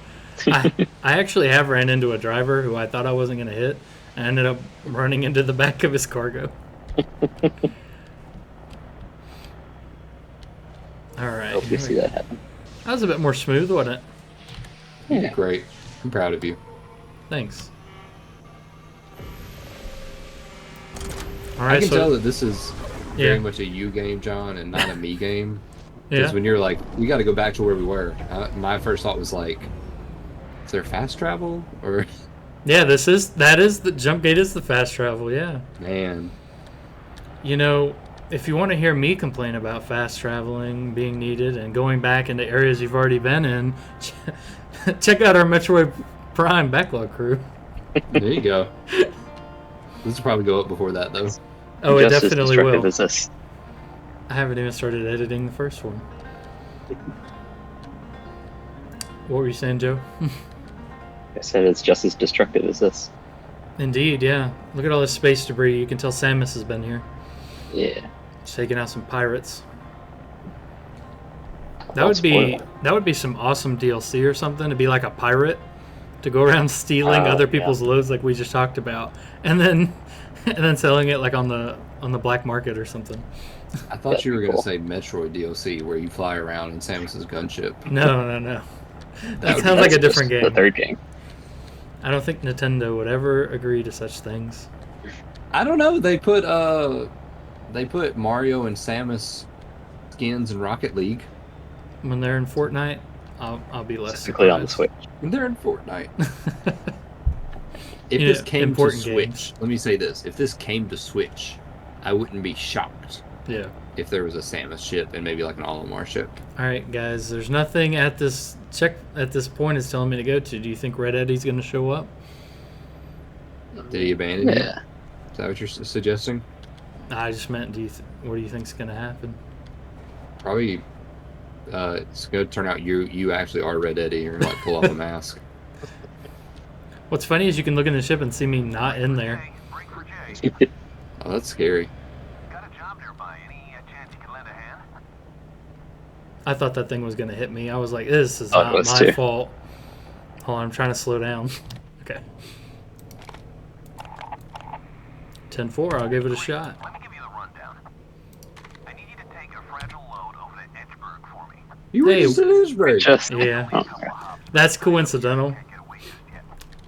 I actually have ran into a driver who I thought I wasn't going to hit. I ended up running into the back of his cargo. All right. Hope we see that happen. That was a bit more smooth, wasn't it? You did great. I'm proud of you. Thanks. All I right, can so tell that this is very Yeah. much a you game, John, and not a me game. yeah. Because when you're like, we got to go back to where we were, my first thought was like, is there fast travel? Or, Yeah, that is the jump gate is the fast travel, yeah. man, You know, if you want to hear me complain about fast traveling being needed and going back into areas you've already been in, check out our Metroid Prime backlog crew. there you go. This will probably go up before that, though. Oh, it Just as definitely destructive will. as this. I haven't even started editing the first one. What were you saying, Joe? I said it's just as destructive as this. Indeed, yeah. Look at all this space debris. You can tell Samus has been here. Yeah. Just taking out some pirates. That Don't would be spoil it. that would be some awesome DLC or something to be like a pirate, to go around stealing Oh, other yeah. people's loads like we just talked about, and then selling it like on the black market or something. I thought That'd you were be going to cool. say Metroid DLC, where you fly around in Samus's gunship. No. That would- sounds like a That's different just game. The third game. I don't think Nintendo would ever agree to such things. I don't know. They put Mario and Samus skins in Rocket League. When they're in Fortnite, I'll be less Specifically on the surprised. Switch. And they're in Fortnite. If You this know, came to important Switch, games. let me say this: if this came to Switch, I wouldn't be shocked Yeah. if there was a Samus ship and maybe like an Olimar ship. All right, guys. There's nothing at this point is telling me to go to. Do you think Red Eddie's going to show up? Did he abandon you? Yeah. Is that what you're suggesting? I just meant, what do you think's going to happen? Probably. It's going to turn out you actually are Red Eddie. You're going to like pull off a mask. What's funny is you can look in the ship and see me not in there. Hey, break for Jay. Oh, that's scary. Got a job nearby. Any chance you can lend a hand? I thought that thing was going to hit me. I was like, this is Oh, it not was my too. fault. Hold on, I'm trying to slow down. Okay. 10-4, I'll give it a shot. Let me give you the rundown. I need you to take a fragile load over to Edgeburg for me. You were Hey, just in Israel. Just Yeah, oh, okay. that's coincidental. Can't get away just yet.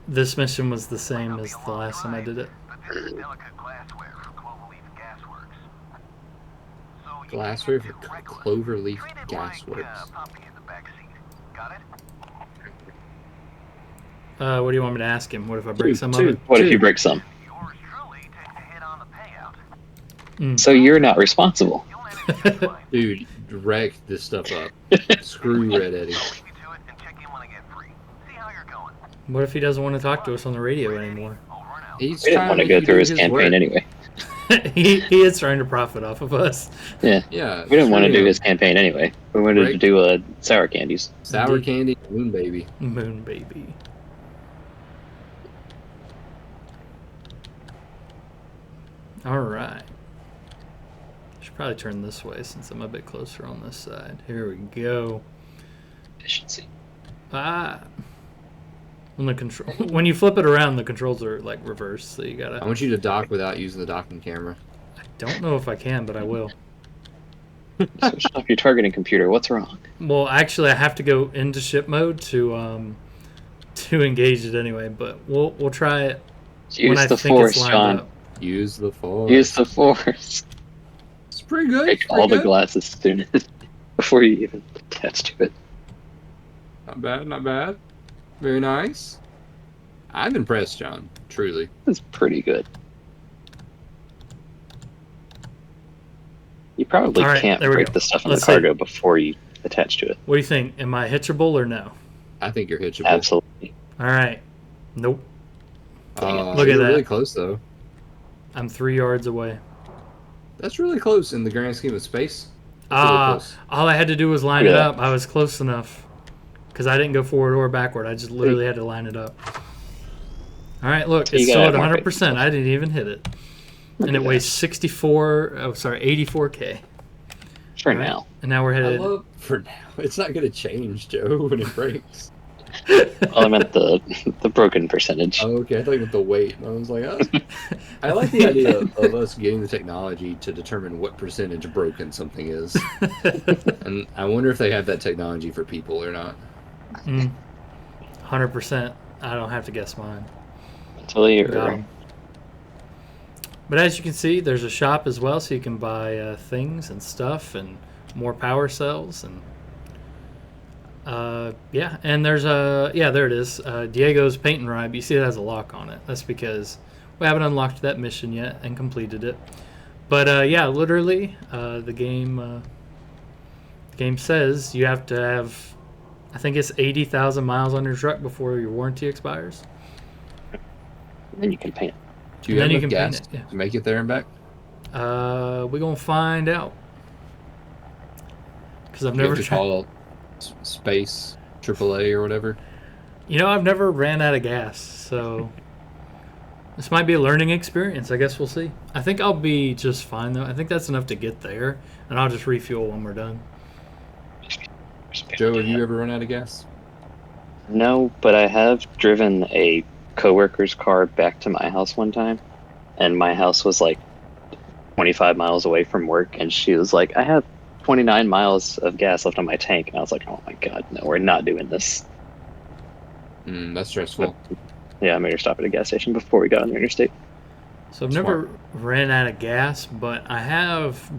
This mission was the same as the last time I did it. But this is delicate glassware from Cloverleaf Gasworks. So you can Glassware use for it regular. Cloverleaf Treat it Gasworks. like Poppy in the backseat. Got it? What do you want me to ask him? What if I break Two, some two. of it? What if you break some? Yours truly takes a hit on the payout. So you're not responsible. You'll manage to find. Dude, wreck this stuff up. Screw Red Eddie. Leave you to it and check in when I get free. See how you're going. What if he doesn't want to talk to us on the radio anymore? Over and out. He's We didn't trying want to make go you through do his campaign work. anyway. he is trying to profit off of us. Yeah. Yeah. We didn't want to screw do him. his campaign anyway. We wanted to Break. do sour candies. Sour candy, moon baby. Moon baby. All right. Should probably turn this way since I'm a bit closer on this side. Here we go. Efficiency. Ah. When you flip it around, the controls are like reversed, so you I gotta. want you to dock without using the docking camera. I don't know if I can, but I will. Switch off your targeting computer. What's wrong? Well, actually, I have to go into ship mode to engage it anyway. But we'll try it when Use I the think force, it's lined John. up. Use the force. Use the force. It's pretty good. Break It's pretty all the good. glass as soon as before you even attach to it. Not bad, not bad. Very nice. I'm impressed, John. Truly. It's pretty good. You probably All right, can't there we break go. the stuff in Let's the see. cargo before you attach to it. What do you think? Am I hitchable or no? I think you're hitchable. Absolutely. All right. Nope. Dang it. Look at You're that. really close, though. I'm 3 yards away. That's really close in the grand scheme of space. That's really close. All I had to do was line Look it at up. I was close enough because I didn't go forward or backward. I just literally had to line it up. All right, look, You it's still at gotta mark it. 100%. I didn't even hit it, Look and at it that. weighs 84K. For All right, now. and now we're I headed. love for now. It's not going to change, Joe, when it breaks. Well, I meant the broken percentage. Oh, okay, I thought you meant the weight. I was like, oh. I like the idea of us getting the technology to determine what percentage broken something is. And I wonder if they have that technology for people or not. 100%. I don't have to guess mine. Until you're Got 'em. But as you can see, there's a shop as well, so you can buy things and stuff and more power cells and yeah. And there's there it is, Diego's Paint and Ride. But you see it has a lock on it. That's because we haven't unlocked that mission yet and completed it. But yeah, literally, the game says you have to have, I think it's 80,000 miles on your truck before your warranty expires. then you can paint it. Do you And have then you enough can gas paint it, yeah. to make it there and back? We're gonna find out because I've Do you never have to tried. call Space AAA or whatever? You know, I've never ran out of gas, so this might be a learning experience. I guess we'll see. I think I'll be just fine though. I think that's enough to get there, and I'll just refuel when we're done. Joe, have you ever run out of gas? No, but I have driven a coworker's car back to my house one time, and my house was like 25 miles away from work, and she was like, I have 29 miles of gas left on my tank, and I was like, oh my god, no, we're not doing this. That's stressful. Yeah, I made her stop at a gas station before we got on the interstate. So I've never ran out of gas, but I have.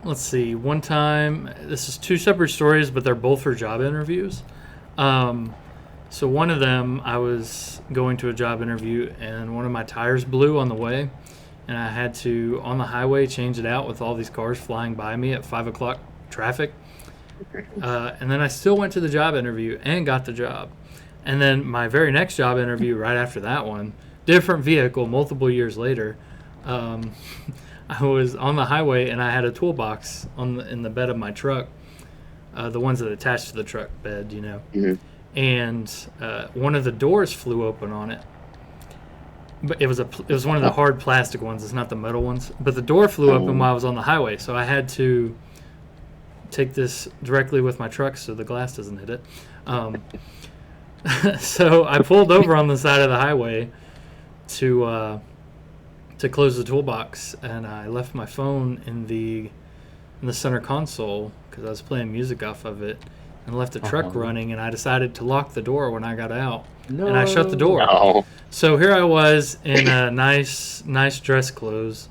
Let's see. One time, this is two separate stories, but they're both for job interviews. So one of them, I was going to a job interview, and one of my tires blew on the way, and I had to, on the highway, change it out with all these cars flying by me at 5 o'clock traffic. And then I still went to the job interview and got the job. And then my very next job interview, right after that one, different vehicle, multiple years later, I was on the highway and I had a toolbox in the bed of my truck, the ones that attach to the truck bed, you know. Mm-hmm. And one of the doors flew open on it. But it was one of the hard plastic ones. It's not the metal ones. But the door flew open while I was on the highway, so I had to take this directly with my truck so the glass doesn't hit it. So I pulled over on the side of the highway to close the toolbox, and I left my phone in the center console because I was playing music off of it, and left the truck running. And I decided to lock the door when I got out, and I shut the door. No. So here I was in a nice dress clothes,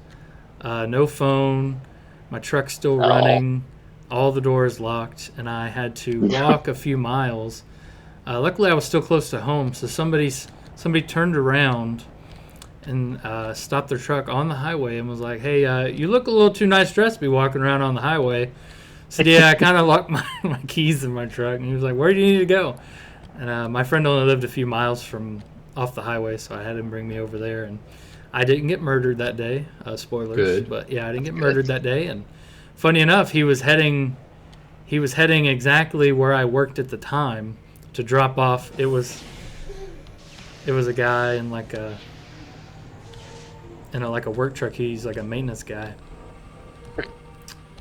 no phone, my truck's still running, all the doors locked, and I had to walk a few miles. Luckily, I was still close to home, so somebody turned around and stopped their truck on the highway and was like, "Hey, you look a little too nice dressed to be walking around on the highway." I said, "Yeah, I kind of locked my keys in my truck." And he was like, "Where do you need to go?" And my friend only lived a few miles from off the highway, so I had him bring me over there. And I didn't get murdered that day. Spoilers. Good. But yeah, I didn't get murdered that day. And funny enough, he was heading exactly where I worked at the time to drop off. It was a guy in like a work truck. He's like a maintenance guy.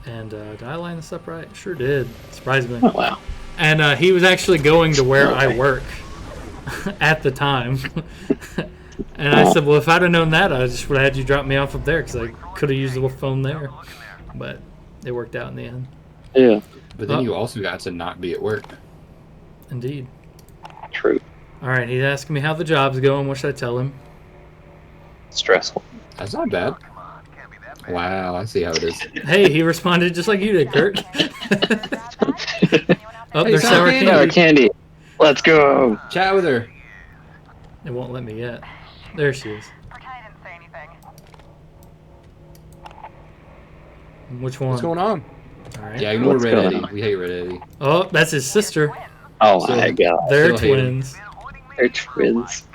And did I line this up right? Sure did. Surprisingly. Oh, wow. And he was actually going to where I work at the time. And I said, well, if I'd have known that, I just would have had you drop me off up there because I could have used the phone there. But it worked out in the end. Yeah, But then you also got to not be at work. Indeed. true. All right, he's asking me how the job's going. What should I tell him? Stressful. That's not bad. Come on, can't be that Wow, I see how it is. Hey, he responded just like you did, Kurt. Oh, Hey, there's sour sour candy. Sour candy. candy. Let's go. Chat with her. It won't let me yet. There she is. Pretend I didn't say anything. Which one? What's going on? All right. Yeah, ignore What's Red going Eddie. on? We hate Red Eddie. Oh, that's his sister. Oh So- my god. They're Still hate him. twins. They're twins.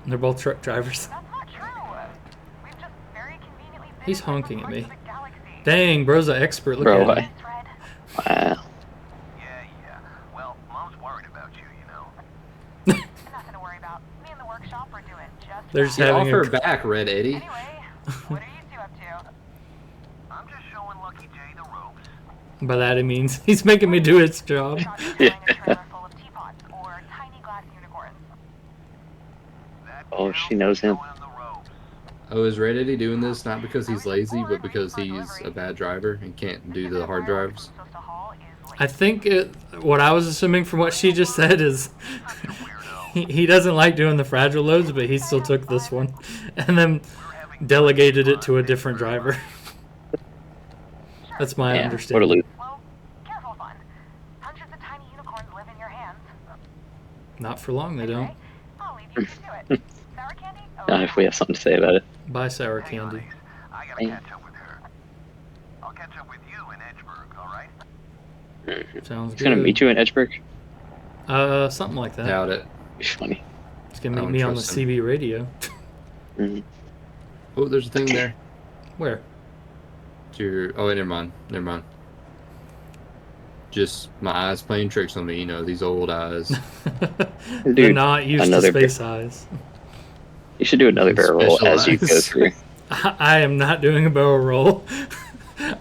They're both truck drivers. That's not true. We've just very conveniently been He's in honking different at me. parts of the galaxy. Dang, bro's an expert. Look Bro, at him. I- Yes, Fred. Wow. Yeah. Well, Mom's worried about you, you know. Nothing to worry about. Me and the workshop are doing just They're just Get off having her a. back, Red Eddie. Anyway, what are you two up to? I'm just showing Lucky Jay the ropes. By that he means he's making me do his job. Thought you were selling a trailer full of teapots or tiny glass unicorns. That Oh, girl she knows him. showing the ropes. Oh, is Red Eddie doing this not because he's lazy, but because he's a bad driver and can't do the hard drives? Supposed to haul is I think what I was assuming from what she just said is he doesn't like doing the fragile loads, but he still took this one and then delegated it to a different driver. That's my Yeah. What a understanding. loot. well, careful fun. Hundreds of tiny unicorns live in your hands. Not for long, they don't. Okay, I'll leave you to it. Sour candy? Oh, Not if we have something to say about it. Buy sour Hang on, candy. Ace. I gotta Hey. catch up with her. I'll catch up with you in Edgeburg, alright? Sounds He's good. gonna meet you in Edgeburg. Something like that. Doubt it. It's funny. He's gonna I meet don't me on the trust him. CB radio. Mhm. Oh, there's a thing there. Where? To your, oh, never mind. Never mind. Just my eyes playing tricks on me. You know, these old eyes. They're Dude, not used to another space eyes. You should do another barrel roll as you go Specialized. through. I am not doing a barrel roll.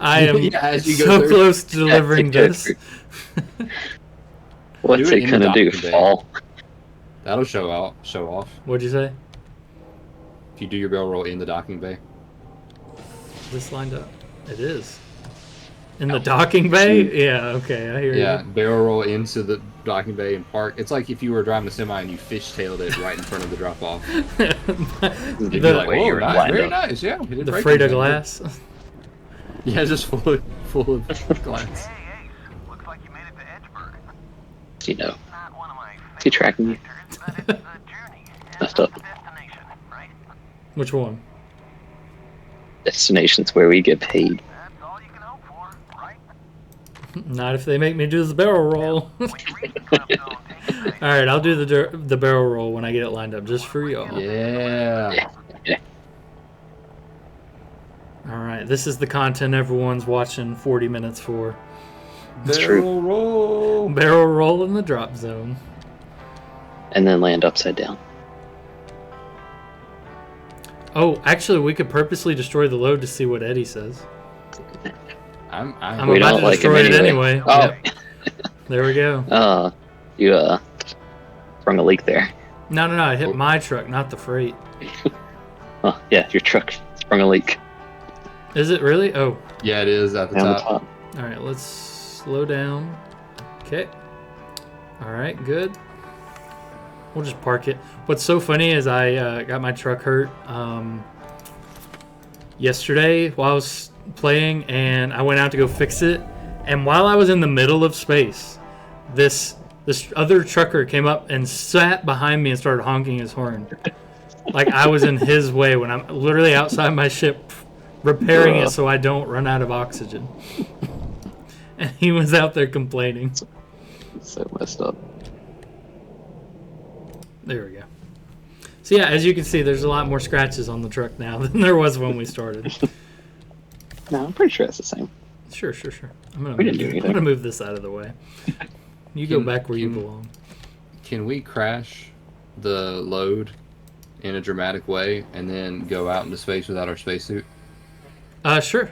I am Yeah, as you go so through. close to delivering you go this. through. What's Do it it in the gonna do? docking bay. Fall? That'll show off. What'd you say? If you do your barrel roll in the docking bay. This lined up. It is. In the docking bay? Yeah, okay, I hear Yeah, barrel roll into the docking bay and park. It's like if you were driving a semi and you fishtailed it right in front of the drop off. you. You'd be You'd be The- like, way whoa, you're nice, lined very up. nice. Yeah, you did the break freight it. of glass. Yeah, just full of glass. Hey, Ace. Looks like you made it to Edgeburg. You know. Not one of my Is he tracking you? sectors, but it's the journey. and Messed not up. the destination, right? Which one? Destinations where we get paid. That's all you can hope for, right? Not if they make me do the barrel roll. When you reach the drop zone, take it back. All right, I'll do the barrel roll when I get it lined up, just for y'all. Yeah. All right, this is the content everyone's watching 40 minutes for. It's true. Barrel roll. Barrel roll in the drop zone. And then land upside down. Oh, actually, we could purposely destroy the load to see what Eddie says. I'm I'm We about don't to like him destroy it anyway. anyway. Oh. Yep. There we go. You sprung a leak there. No, I hit my truck, not the freight. Oh, yeah, your truck sprung a leak. Is it really? Oh, Yeah, it is at the Down the top. top. all right. Let's slow down. Okay. All right, good. We'll just park it. What's so funny is I got my truck hurt yesterday while I was playing, and I went out to go fix it. And while I was in the middle of space, this other trucker came up and sat behind me and started honking his horn, like I was in his way when I'm literally outside my ship repairing it so I don't run out of oxygen. And he was out there complaining. So messed up. There we go. So yeah, as you can see, there's a lot more scratches on the truck now than there was when we started. No, I'm pretty sure it's the same. Sure. I'm We didn't do I'm anything. gonna move this out of the way. You go back where you belong. Can we crash the load in a dramatic way and then go out into space without our spacesuit? Sure.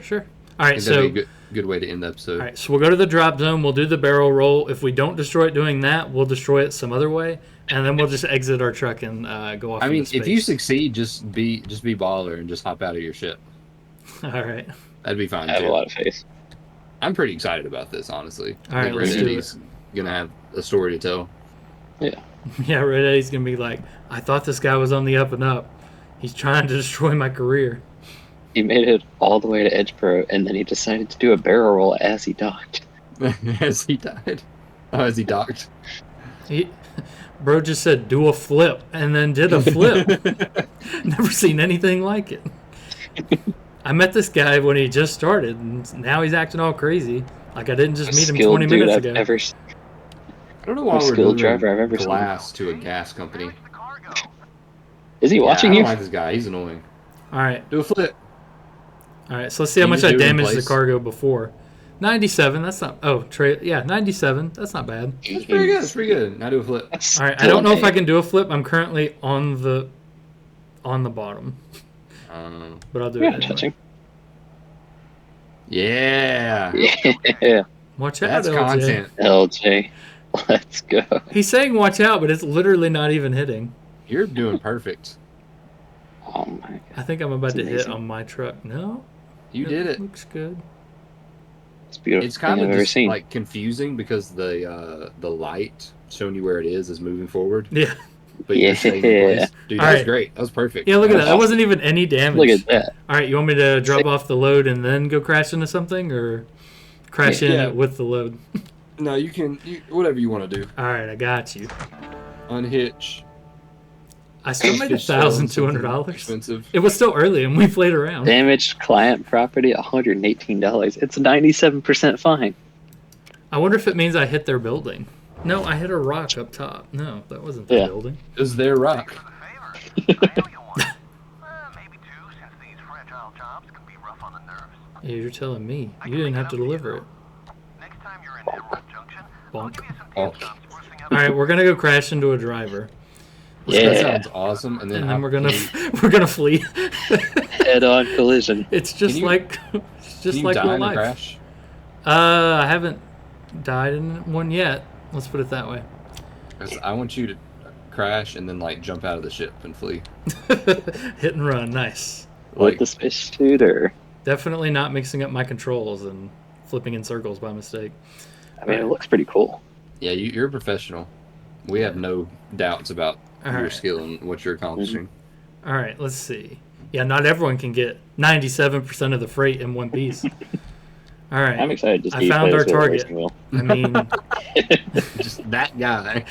All I right, think so that'd be a good way to end the episode. all right, so we'll go to the drop zone. We'll do the barrel roll. If we don't destroy it doing that, we'll destroy it some other way, and then we'll just exit our truck and go off. I mean, into if you space. succeed, just be baller and just hop out of your ship. All right. That'd be fine I have too. a lot of faith. I'm pretty excited about this, honestly. All right, I think let's Red do Eddie's gonna have a story to tell. Yeah, Red Eddie's gonna be like, I thought this guy was on the up and up. He's trying to destroy my career. He made it all the way to Edgeboro, and then he decided to do a barrel roll as he docked. As he died. Oh, as he docked. Bro just said do a flip and then did a flip. Never seen anything like it. I met this guy when he just started, and now he's acting all crazy. Like I didn't just meet him Skilled 20 dude minutes I've ago. ever I don't know why we're skilled moving driver I've ever seen. glass to a gas company. The cargo. Is he watching I you? don't like this guy. He's annoying. All right, Do a flip. all right. So let's see how Can you much just I do it in damaged the place? cargo before. 97. That's not. Oh, 97. That's not bad. That's pretty good. That's pretty good. Now do a flip. All right. I don't know if I can do a flip. I'm currently on the bottom, but I'll do Yeah, it anyway. touching. Yeah. Yeah, Watch out, That's LJ. content. LJ. Let's go. He's saying watch out, but it's literally not even hitting. You're doing perfect. Oh my god. I think I'm about to That's hit amazing. on my truck. No, You did it. Looks good. It's beautiful. It's kind thing of I've ever just seen. like confusing because the light showing you where it is moving forward, Yeah, but you're staying in Yeah. place. Dude, All that was right. great. That was perfect. yeah. Look at that. Awesome. That wasn't even any damage. Look at that. All right, you want me to drop off the load and then go crash into something, or crash in Yeah. it with the load? No, you can whatever you want to do. All right, I got you. Unhitch. I still made Hitch selling something $1,200. Expensive. It was still early, and we played around. Damaged client property, $118. It's a 97% fine. I wonder if it means I hit their building. No, I hit a rock up top. No, that wasn't their Yeah. building. Is there rock? For the favor. I owe you one. Maybe two, since these fragile jobs can be rough on the nerves. Yeah, you're telling me. You didn't have to deliver it. Next time you're in Emerald Junction, I'll Bonk. give you some Oh. tips on sprucing up. All right, we're gonna go crash into a driver, That Yeah. sounds awesome. And then, and then we're can gonna flee. Head-on collision. It's just Can you- like it's just you like die real in a life. crash? I haven't died in one yet. Let's put it that way. 'Cause I want you to crash and then like jump out of the ship and flee. Hit and run, nice. Like the space shooter. Definitely not mixing up my controls and flipping in circles by mistake. I mean, it looks pretty cool. Yeah, you're a professional. We have no doubts about All your right. skill and what you're accomplishing. All right, let's see. Yeah, not everyone can get 97% of the freight in one piece. All right. I'm excited to see I you found play our this with a target. racing wheel. I mean, Just that guy.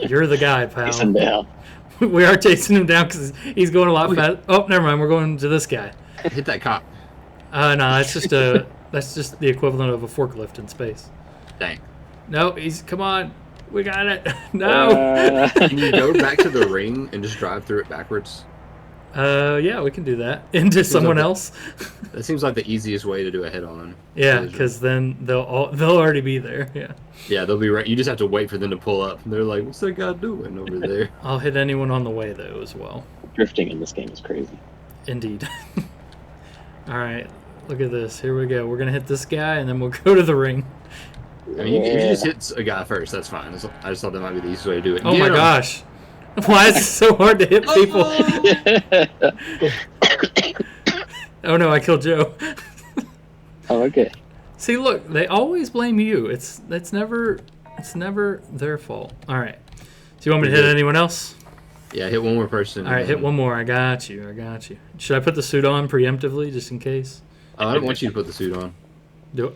you're the guy, Chasing pal. down. We are chasing him down because he's going a lot fast. Oh, never mind. We're going to this guy. Hit that cop. No, that's just the equivalent of a forklift in space. Dang. No, come on. We got it. No. Can you go back to the ring and just drive through it backwards? Yeah, we can do that. Into someone like- else. That seems like the easiest way to do a head-on. Yeah, collision. because then they'll already be there. Yeah. Yeah, they'll be right. You just have to wait for them to pull up. And they're like, "What's that guy doing over there?" I'll hit anyone on the way though as well. Drifting in this game is crazy. Indeed. All right, look at this. Here we go. We're gonna hit this guy, and then we'll go to the ring. I mean, if you just hit a guy first, that's fine. I just thought that might be the easiest way to do it. Oh Get my him. gosh! Why is it so hard to hit people? Oh no, I killed Joe. Oh, okay. See, look, they always blame you. It's never their fault. All right. So you want me to hit anyone else? Yeah, hit one more person. All right, hit one more. I got you. Should I put the suit on preemptively just in case? Oh, I don't want you to put the suit on.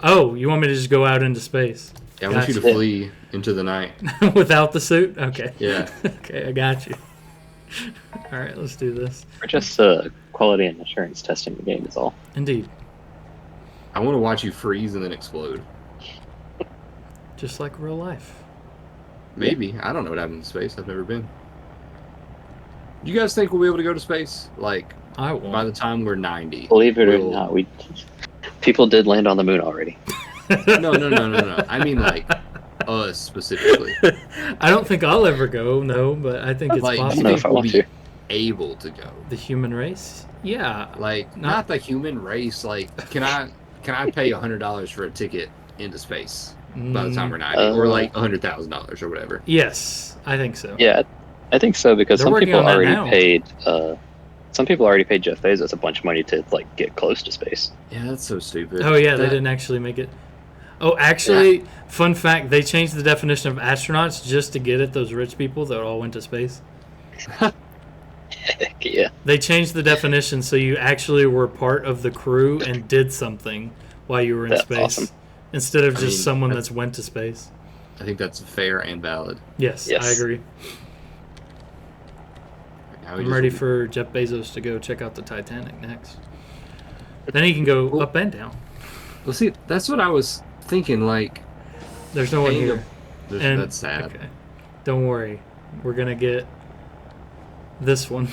Oh, you want me to just go out into space Yeah, I want you to Gotcha. flee into the night. without the suit? Okay. Yeah. Okay, I got you. All right, let's do this. We're just quality and assurance testing the game is all. Indeed, I want to watch you freeze and then explode. just like real life. Maybe. I don't know what happened in space. I've never been. Do you guys think we'll be able to go to space? Like, I by won't. the time we're 90? Believe it or We'll- not, people did land on the moon already. No. I mean, like, us specifically. I don't think I'll ever go. No, but I think it's Like, do I you don't know possible. if I we'll want be to. able to go? The human race? Yeah. Like, Not- not the human race. Like, can I pay $100 for a ticket into space by the time we're 90? Or like $100,000 or whatever. Yes, I think so. Yeah, I think so because They're some working people on that already now. paid. Some people already paid Jeff Bezos a bunch of money to like get close to space. Yeah, that's so stupid. Oh yeah, they That- didn't actually make it. Oh, actually, fun fact: they changed the definition of astronauts just to get at those rich people that all went to space. Yeah. They changed the definition so you actually were part of the crew and did something while you were in That's space. awesome. Instead of just mean, someone that's went to space. I think that's fair and valid. Yes, Yes. I agree. Now we I'm just- ready for Jeff Bezos to go check out the Titanic next. Then he can go Well- up and down. Well, see, that's what I was thinking. Like, There's no one paying a- here. And, that's sad. Okay. Don't worry. We're going to get this one.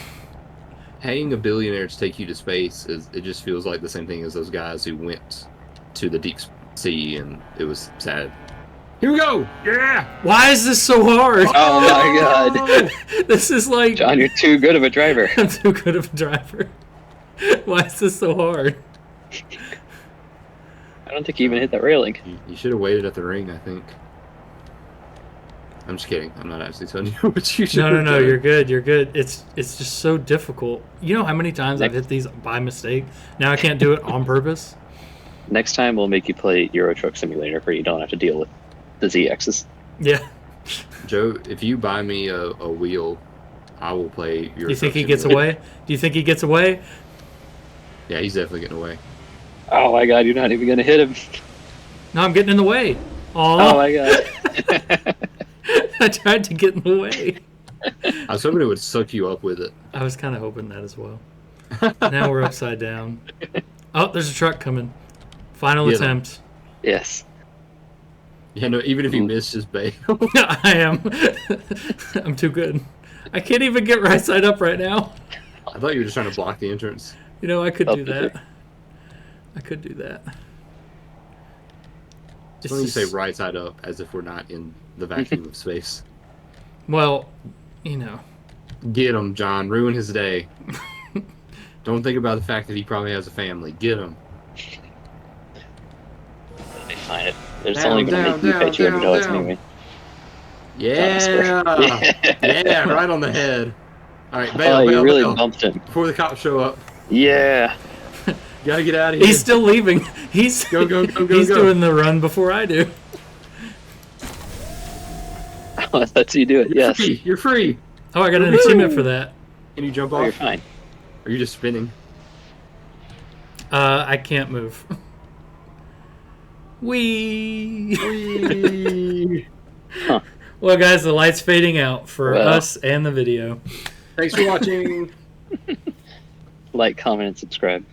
Paying a billionaire to take you to space it just feels like the same thing as those guys who went to the deep sea, and it was sad. Here we go! Yeah! Why is this so hard? Oh my god. This is like John, you're too good of a driver. I'm too good of a driver. Why is this so hard? I don't think you even hit that railing. You should have waited at the ring, I think. I'm just kidding. I'm not actually telling you what you should No, have no, done. you're good. You're good. It's just so difficult. You know how many times I've hit these by mistake? Now I can't do it on purpose. Next time we'll make you play Euro Truck Simulator where you don't have to deal with the ZXs. Yeah. Joe, if you buy me a wheel, I will play your. Do you think he gets away? Do you think he gets away? Yeah, he's definitely getting away. Oh my god, you're not even gonna hit him. No, I'm getting in the way. Oh my god. I tried to get in the way. I was hoping it would suck you up with it. I was kind of hoping that as well. Now we're upside down. Oh, there's a truck coming. Final Yeah. attempt. Yes. Yeah, no, even if you Ooh. miss, just bail. I am. I'm too good. I can't even get right side up right now. I thought you were just trying to block the entrance. You know, I could Oh, do sure. that. I could do that. It's When you say just- right side up, as if we're not in the vacuum of space. Well, you know. Get him, John. Ruin his day. Don't think about the fact that he probably has a family. Get him. They find it. It's Down, only gonna down, make you pay down, $200 down. anyway. Yeah. Yeah, right on the head. All right, bail, Oh, you bail, really bail. bumped him. Before the cops show up. Yeah. Gotta get out of here. He's still leaving. He's Go, go, go, go, He's go. doing the run before I do. That's how you do it. Yes. Free. You're free. Oh, I got an achievement for that. Can you jump Oh, you're off? fine. Or are you just spinning? I can't move. Wee. Whee! Well, guys, the light's fading out for Well. us and the video. Thanks for watching. Like, comment, and subscribe.